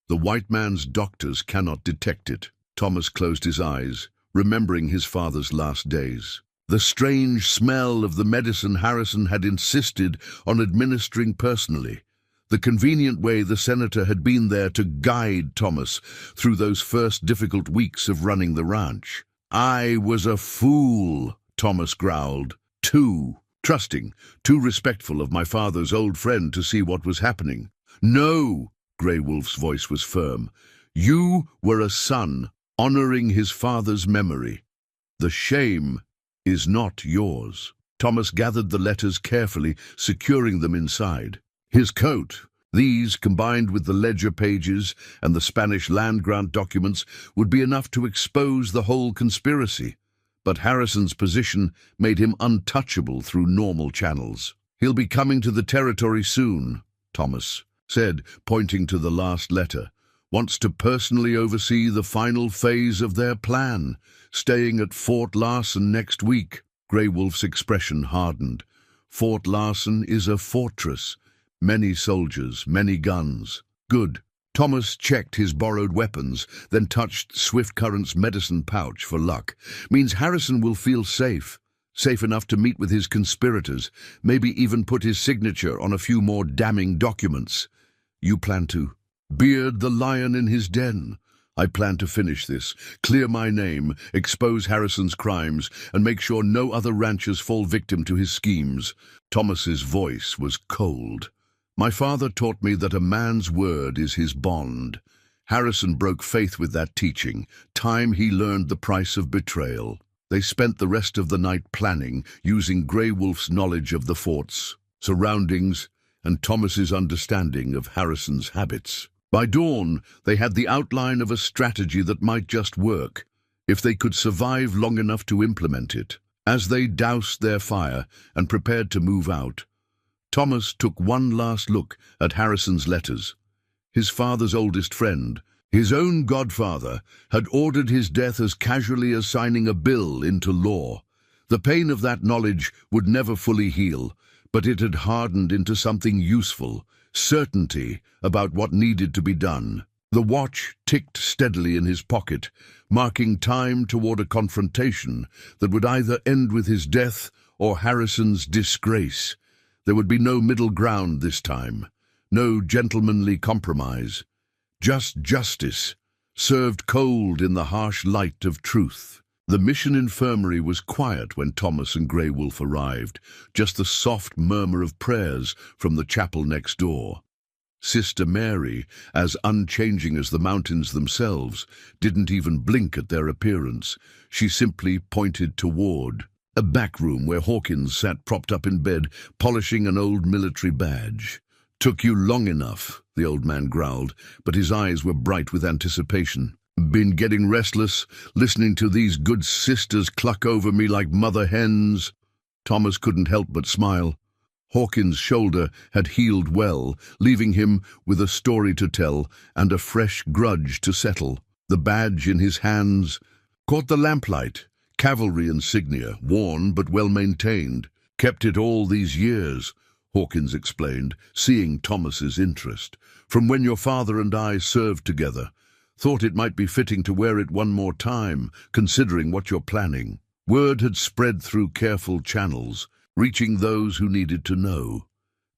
The white man's doctors cannot detect it." Thomas closed his eyes, remembering his father's last days. The strange smell of the medicine Harrison had insisted on administering personally. The convenient way the senator had been there to guide Thomas through those first difficult weeks of running the ranch. "I was a fool," Thomas growled. "Too trusting, too respectful of my father's old friend to see what was happening." "No," Grey Wolf's voice was firm. "You were a son, honoring his father's memory. The shame is not yours." Thomas gathered the letters carefully, securing them inside. His coat. These, combined with the ledger pages and the Spanish land grant documents, would be enough to expose the whole conspiracy. But Harrison's position made him untouchable through normal channels. "He'll be coming to the territory soon," Thomas said, pointing to the last letter. "Wants to personally oversee the final phase of their plan, staying at Fort Larson next week." Grey Wolf's expression hardened. "Fort Larson is a fortress. Many soldiers, many guns." "Good." Thomas checked his borrowed weapons, then touched Swift-Current's medicine pouch for luck. "Means Harrison will feel safe. Safe enough to meet with his conspirators, maybe even put his signature on a few more damning documents. You plan to beard the lion in his den. I plan to finish this, clear my name, expose Harrison's crimes, and make sure no other ranchers fall victim to his schemes." Thomas's voice was cold. "My father taught me that a man's word is his bond. Harrison broke faith with that teaching. Time he learned the price of betrayal." They spent the rest of the night planning, using Grey Wolf's knowledge of the fort's surroundings and Thomas's understanding of Harrison's habits. By dawn, they had the outline of a strategy that might just work, if they could survive long enough to implement it. As they doused their fire and prepared to move out, Thomas took one last look at Harrison's letters. His father's oldest friend, his own godfather, had ordered his death as casually as signing a bill into law. The pain of that knowledge would never fully heal, but it had hardened into something useful, certainty about what needed to be done. The watch ticked steadily in his pocket, marking time toward a confrontation that would either end with his death or Harrison's disgrace. There would be no middle ground this time, no gentlemanly compromise. Just justice, served cold in the harsh light of truth. The mission infirmary was quiet when Thomas and Grey Wolf arrived, just the soft murmur of prayers from the chapel next door. Sister Mary, as unchanging as the mountains themselves, didn't even blink at their appearance. She simply pointed toward a back room where Hawkins sat propped up in bed, polishing an old military badge. "Took you long enough," the old man growled, but his eyes were bright with anticipation. Been getting restless, listening to these good sisters cluck over me like mother hens." Thomas couldn't help but smile. Hawkins' shoulder had healed well, leaving him with a story to tell and a fresh grudge to settle. The badge in his hands caught the lamplight, cavalry insignia, worn but well maintained. "Kept it all these years," Hawkins explained, seeing Thomas's interest. "From when your father and I served together. Thought it might be fitting to wear it one more time, considering what you're planning." Word had spread through careful channels, reaching those who needed to know.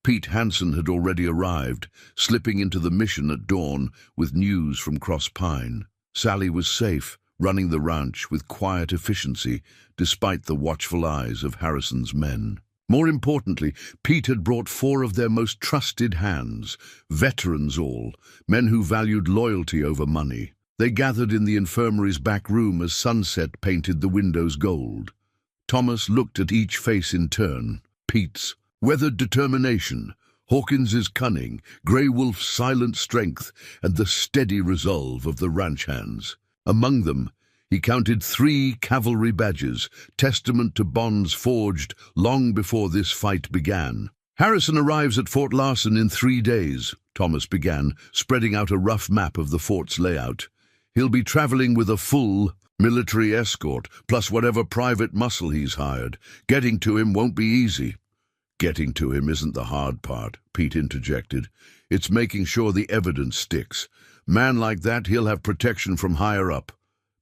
Pete Hansen had already arrived, slipping into the mission at dawn with news from Cross Pine. Sally was safe, running the ranch with quiet efficiency, despite the watchful eyes of Harrison's men. More importantly, Pete had brought 4 of their most trusted hands, veterans all, men who valued loyalty over money. They gathered in the infirmary's back room as sunset painted the windows gold. Thomas looked at each face in turn. Pete's weathered determination, Hawkins's cunning, Grey Wolf's silent strength, and the steady resolve of the ranch hands. Among them, he counted 3 cavalry badges, testament to bonds forged long before this fight began. "Harrison arrives at Fort Larson in 3 days, Thomas began, spreading out a rough map of the fort's layout. "He'll be traveling with a full military escort, plus whatever private muscle he's hired. Getting to him won't be easy." "Getting to him isn't the hard part," Pete interjected. "It's making sure the evidence sticks. Man like that, he'll have protection from higher up.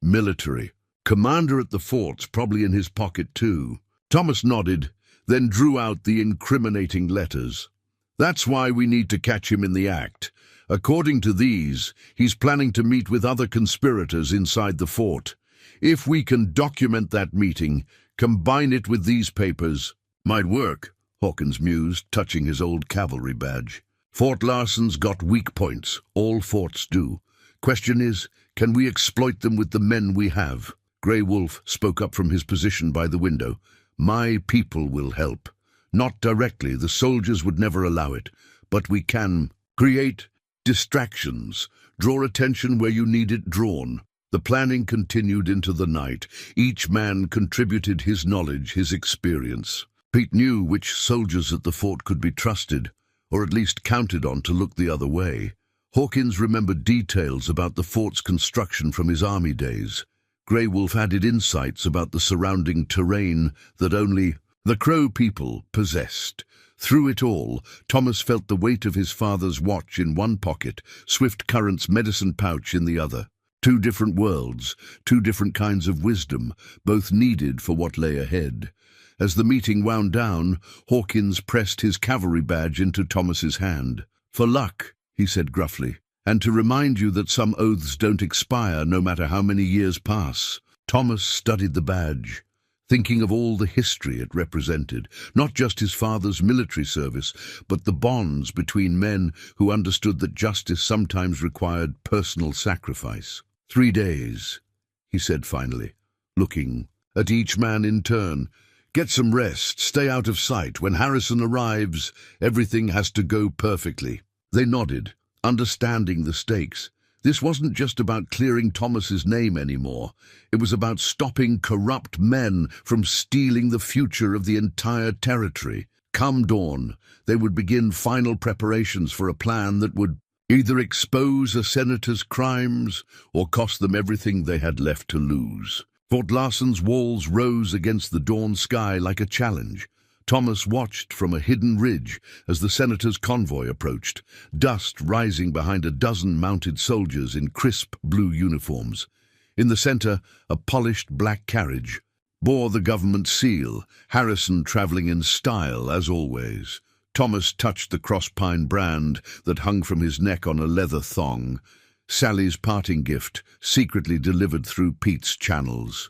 Military. Commander at the fort's probably in his pocket too." Thomas nodded, then drew out the incriminating letters. "That's why we need to catch him in the act. According to these, he's planning to meet with other conspirators inside the fort. If we can document that meeting, combine it with these papers—" "Might work," Hawkins mused, touching his old cavalry badge. "Fort Larson's got weak points. All forts do. Question is, can we exploit them with the men we have?" Grey Wolf spoke up from his position by the window. "My people will help. Not directly, the soldiers would never allow it. But we can create distractions, draw attention where you need it drawn." The planning continued into the night. Each man contributed his knowledge, his experience. Pete knew which soldiers at the fort could be trusted, or at least counted on to look the other way. Hawkins remembered details about the fort's construction from his army days. Grey Wolf added insights about the surrounding terrain that only the Crow people possessed. Through it all, Thomas felt the weight of his father's watch in one pocket, Swift Current's medicine pouch in the other. 2 different worlds, 2 different kinds of wisdom, both needed for what lay ahead. As the meeting wound down, Hawkins pressed his cavalry badge into Thomas's hand. "For luck," he said gruffly, "and to remind you that some oaths don't expire no matter how many years pass." Thomas studied the badge, thinking of all the history it represented, not just his father's military service, but the bonds between men who understood that justice sometimes required personal sacrifice. 3 days, he said finally, looking at each man in turn. "Get some rest, stay out of sight. When Harrison arrives, everything has to go perfectly." They nodded, understanding the stakes. This wasn't just about clearing Thomas's name anymore. It was about stopping corrupt men from stealing the future of the entire territory. Come dawn, they would begin final preparations for a plan that would either expose a senator's crimes or cost them everything they had left to lose. Fort Larson's walls rose against the dawn sky like a challenge. Thomas watched from a hidden ridge as the senator's convoy approached, dust rising behind a dozen mounted soldiers in crisp blue uniforms. In the center, a polished black carriage bore the government seal, Harrison traveling in style as always. Thomas touched the Crosspine brand that hung from his neck on a leather thong, Sally's parting gift, secretly delivered through Pete's channels.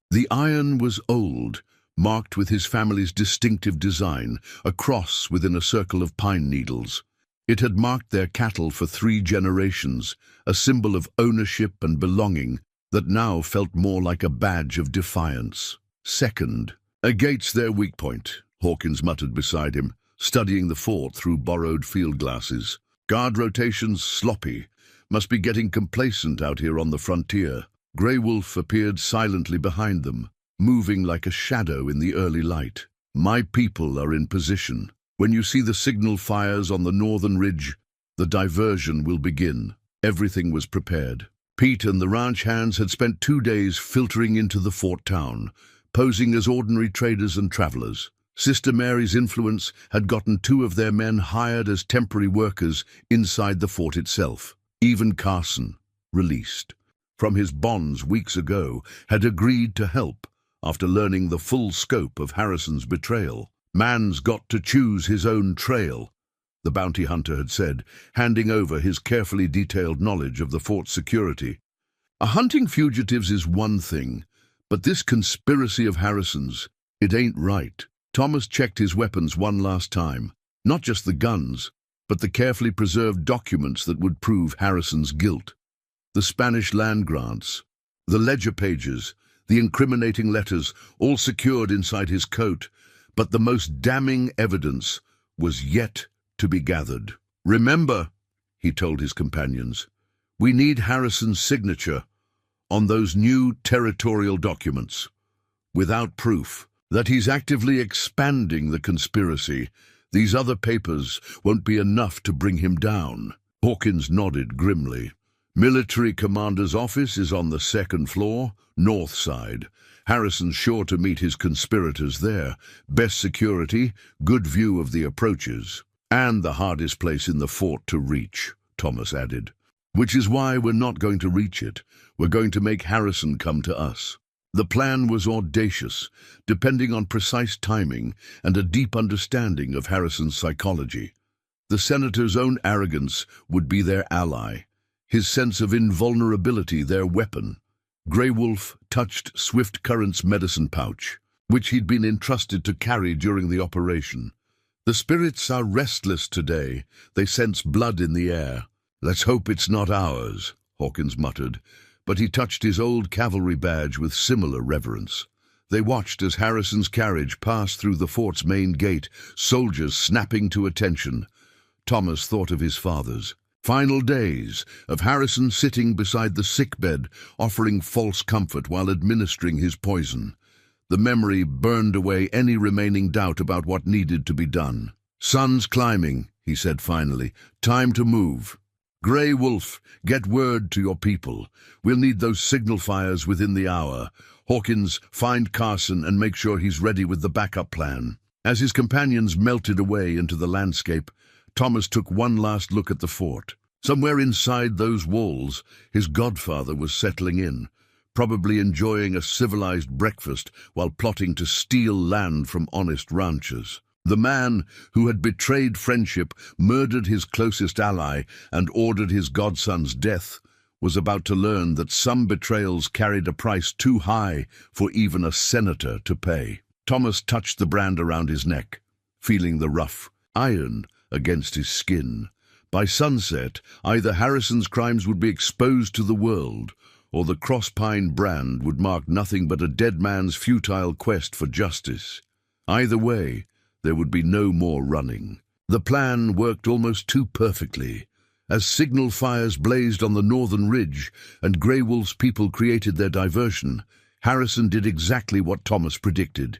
The iron was old, marked with his family's distinctive design, a cross within a circle of pine needles. It had marked their cattle for 3 generations, a symbol of ownership and belonging that now felt more like a badge of defiance. "Second, a gate's their weak point," Hawkins muttered beside him, studying the fort through borrowed field glasses. "Guard rotations sloppy, must be getting complacent out here on the frontier. Grey Wolf appeared silently behind them, moving like a shadow in the early light. My people are in position. When you see the signal fires on the northern ridge, the diversion will begin. Everything was prepared. Pete and the ranch hands had spent 2 days filtering into the fort town, posing as ordinary traders and travelers. Sister Mary's influence had gotten 2 of their men hired as temporary workers inside the fort itself. Even Carson, released from his bonds weeks ago, had agreed to help after learning the full scope of Harrison's betrayal. "Man's got to choose his own trail," the bounty hunter had said, handing over his carefully detailed knowledge of the fort's security. Hunting fugitives is one thing, but this conspiracy of Harrison's, it ain't right. Thomas checked his weapons one last time, not just the guns, but the carefully preserved documents that would prove Harrison's guilt. The Spanish land grants, the ledger pages, the incriminating letters, all secured inside his coat, but the most damning evidence was yet to be gathered. "Remember," he told his companions, "we need Harrison's signature on those new territorial documents. Without proof that he's actively expanding the conspiracy, these other papers won't be enough to bring him down." Hawkins nodded grimly. "Military commander's office is on the 2nd floor, north side. Harrison's sure to meet his conspirators there. Best security, good view of the approaches. And the hardest place in the fort to reach," Thomas added. "Which is why we're not going to reach it. We're going to make Harrison come to us." The plan was audacious, depending on precise timing and a deep understanding of Harrison's psychology. The senator's own arrogance would be their ally, his sense of invulnerability their weapon. Grey Wolf touched Swift Current's medicine pouch, which he'd been entrusted to carry during the operation. "The spirits are restless today. They sense blood in the air. Let's hope it's not ours," Hawkins muttered, but he touched his old cavalry badge with similar reverence. They watched as Harrison's carriage passed through the fort's main gate, soldiers snapping to attention. Thomas thought of his father's final days, of Harrison sitting beside the sickbed, offering false comfort while administering his poison. The memory burned away any remaining doubt about what needed to be done. "Sun's climbing," he said finally. "Time to move. Grey Wolf, get word to your people. We'll need those signal fires within the hour. Hawkins, find Carson and make sure he's ready with the backup plan." As his companions melted away into the landscape, Thomas took one last look at the fort. Somewhere inside those walls, his godfather was settling in, probably enjoying a civilized breakfast while plotting to steal land from honest ranchers. The man who had betrayed friendship, murdered his closest ally, and ordered his godson's death, was about to learn that some betrayals carried a price too high for even a senator to pay. Thomas touched the brand around his neck, feeling the rough iron against his skin. By sunset, either Harrison's crimes would be exposed to the world, or the Crosspine brand would mark nothing but a dead man's futile quest for justice. Either way, there would be no more running. The plan worked almost too perfectly. As signal fires blazed on the northern ridge and Grey Wolf's people created their diversion, Harrison did exactly what Thomas predicted.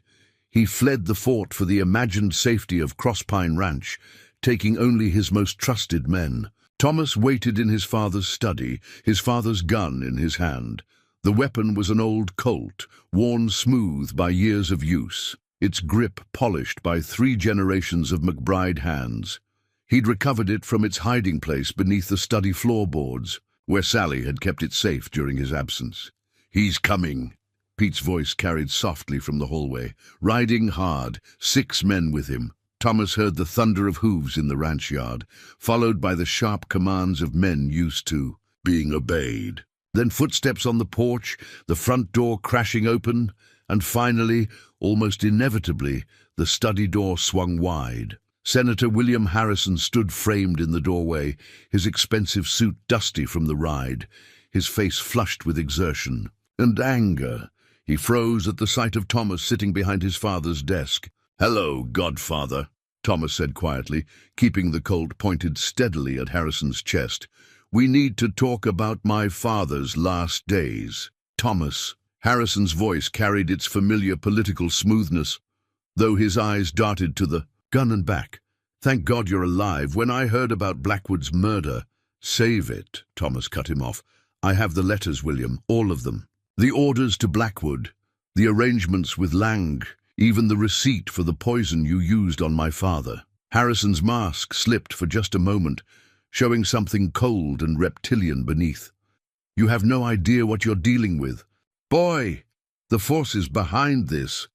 He fled the fort for the imagined safety of Crosspine Ranch, taking only his most trusted men. Thomas waited in his father's study, his father's gun in his hand. The weapon was an old Colt, worn smooth by years of use, its grip polished by 3 generations of McBride hands. He'd recovered it from its hiding place beneath the study floorboards, where Sally had kept it safe during his absence. "He's coming," Pete's voice carried softly from the hallway. Riding hard, 6 men with him. Thomas heard the thunder of hooves in the ranch yard, followed by the sharp commands of men used to being obeyed. Then footsteps on the porch, the front door crashing open, and finally, almost inevitably, the study door swung wide. Senator William Harrison stood framed in the doorway, his expensive suit dusty from the ride, his face flushed with exertion and anger. He froze at the sight of Thomas sitting behind his father's desk. "Hello, godfather," Thomas said quietly, keeping the Colt pointed steadily at Harrison's chest. We need to talk about my father's last days. Thomas. Harrison's voice carried its familiar political smoothness, though his eyes darted to the gun and back. Thank God you're alive. When I heard about Blackwood's murder— Save it, Thomas cut him off. I have the letters, William, all of them. The orders to Blackwood, the arrangements with Lang, even the receipt for the poison you used on my father. Harrison's mask slipped for just a moment, showing something cold and reptilian beneath. You have no idea what you're dealing with. Boy, the forces behind this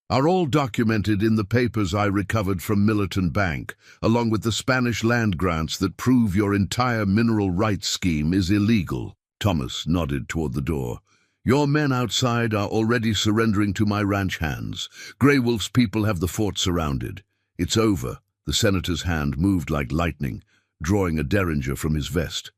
are all documented in the papers I recovered from Millerton Bank, along with the Spanish land grants that prove your entire mineral rights scheme is illegal. Thomas nodded toward the door. Your men outside are already surrendering to my ranch hands. Grey Wolf's people have the fort surrounded. It's over. The senator's hand moved like lightning, drawing a derringer from his vest.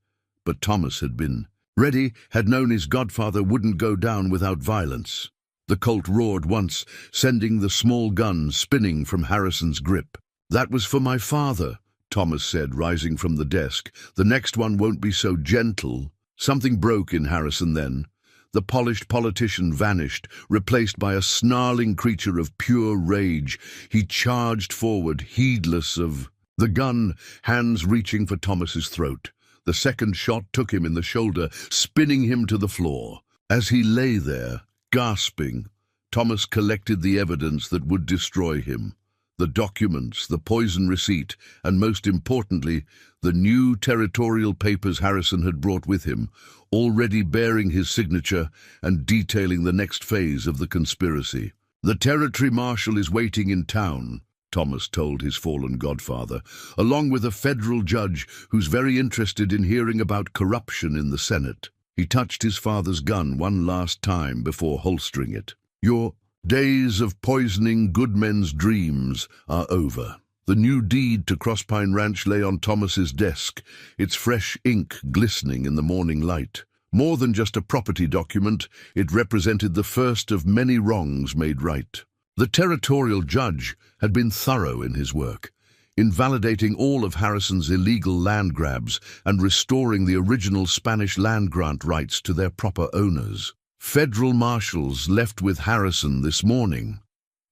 But Thomas had been ready, had known his godfather wouldn't go down without violence. The Colt roared once, sending the small gun spinning from Harrison's grip. That was for my father, Thomas said, rising from the desk. The next one won't be so gentle. Something broke in Harrison then. The polished politician vanished, replaced by a snarling creature of pure rage. He charged forward, heedless of the gun, hands reaching for Thomas's throat. The second shot took him in the shoulder, spinning him to the floor. As he lay there, gasping, Thomas collected the evidence that would destroy him. The documents, the poison receipt, and most importantly, the new territorial papers Harrison had brought with him, already bearing his signature and detailing the next phase of the conspiracy. The territory marshal is waiting in town, Thomas told his fallen godfather, along with a federal judge who's very interested in hearing about corruption in the Senate. He touched his father's gun one last time before holstering it. Your days of poisoning good men's dreams are over. The new deed to Crosspine Ranch lay on Thomas's desk, its fresh ink glistening in the morning light. More than just a property document, it represented the first of many wrongs made right. The territorial judge had been thorough in his work, invalidating all of Harrison's illegal land grabs and restoring the original Spanish land grant rights to their proper owners. Federal marshals left with Harrison this morning,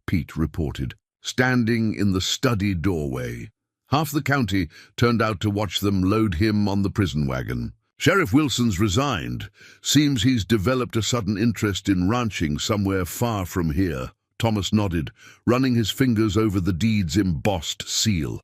Pete reported, standing in the study doorway. Half the county turned out to watch them load him on the prison wagon. Sheriff Wilson's resigned. Seems he's developed a sudden interest in ranching somewhere far from here. Thomas nodded, running his fingers over the deed's embossed seal.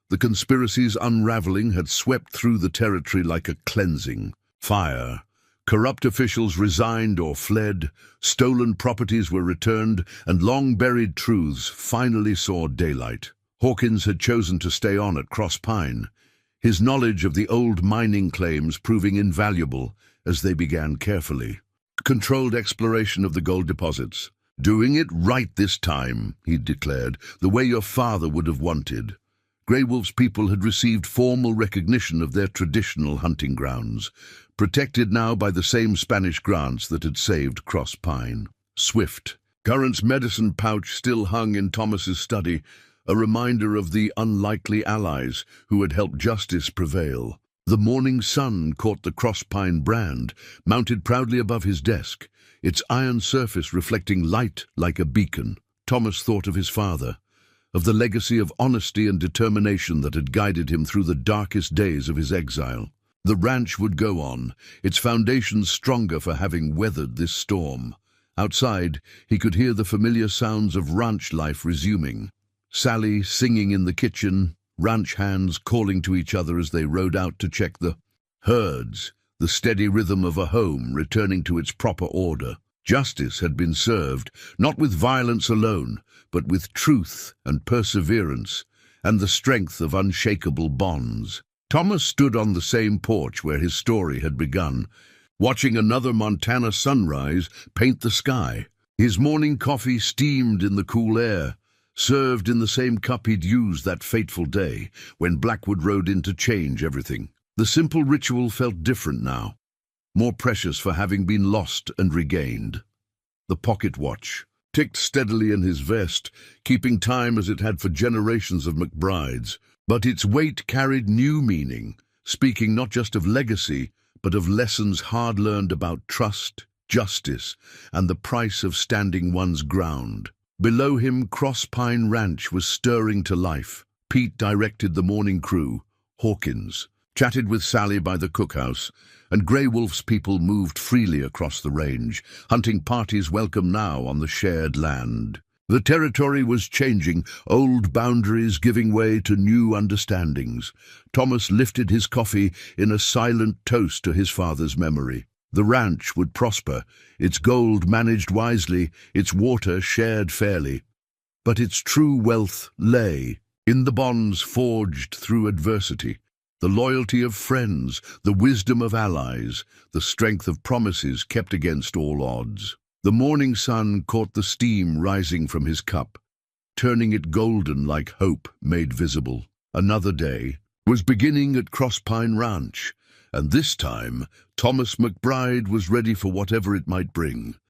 The conspiracy's unraveling had swept through the territory like a cleansing fire. Corrupt officials resigned or fled, stolen properties were returned, and long-buried truths finally saw daylight. Hawkins had chosen to stay on at Cross Pine, his knowledge of the old mining claims proving invaluable as they began carefully. Controlled exploration of the gold deposits. Doing it right this time, he declared, the way your father would have wanted. Grey Wolf's people had received formal recognition of their traditional hunting grounds, protected now by the same Spanish grants that had saved Cross Pine. Swift. Currant's medicine pouch still hung in Thomas's study, a reminder of the unlikely allies who had helped justice prevail. The morning sun caught the Cross Pine brand, mounted proudly above his desk, its iron surface reflecting light like a beacon. Thomas thought of his father, of the legacy of honesty and determination that had guided him through the darkest days of his exile. The ranch would go on, its foundations stronger for having weathered this storm. Outside, he could hear the familiar sounds of ranch life resuming. Sally singing in the kitchen, ranch hands calling to each other as they rode out to check the herds, the steady rhythm of a home returning to its proper order. Justice had been served, not with violence alone, but with truth and perseverance, and the strength of unshakable bonds. Thomas stood on the same porch where his story had begun, watching another Montana sunrise paint the sky. His morning coffee steamed in the cool air, served in the same cup he'd used that fateful day when Blackwood rode in to change everything. The simple ritual felt different now, more precious for having been lost and regained. The pocket watch ticked steadily in his vest, keeping time as it had for generations of McBrides, but its weight carried new meaning, speaking not just of legacy, but of lessons hard learned about trust, justice, and the price of standing one's ground. Below him, Cross Pine Ranch was stirring to life. Pete directed the morning crew. Hawkins chatted with Sally by the cookhouse, and Grey Wolf's people moved freely across the range, hunting parties welcome now on the shared land. The territory was changing, old boundaries giving way to new understandings. Thomas lifted his coffee in a silent toast to his father's memory. The ranch would prosper, its gold managed wisely, its water shared fairly. But its true wealth lay in the bonds forged through adversity, the loyalty of friends, the wisdom of allies, the strength of promises kept against all odds. The morning sun caught the steam rising from his cup, turning it golden like hope made visible. Another day was beginning at Cross Pine Ranch, and this time Thomas McBride was ready for whatever it might bring.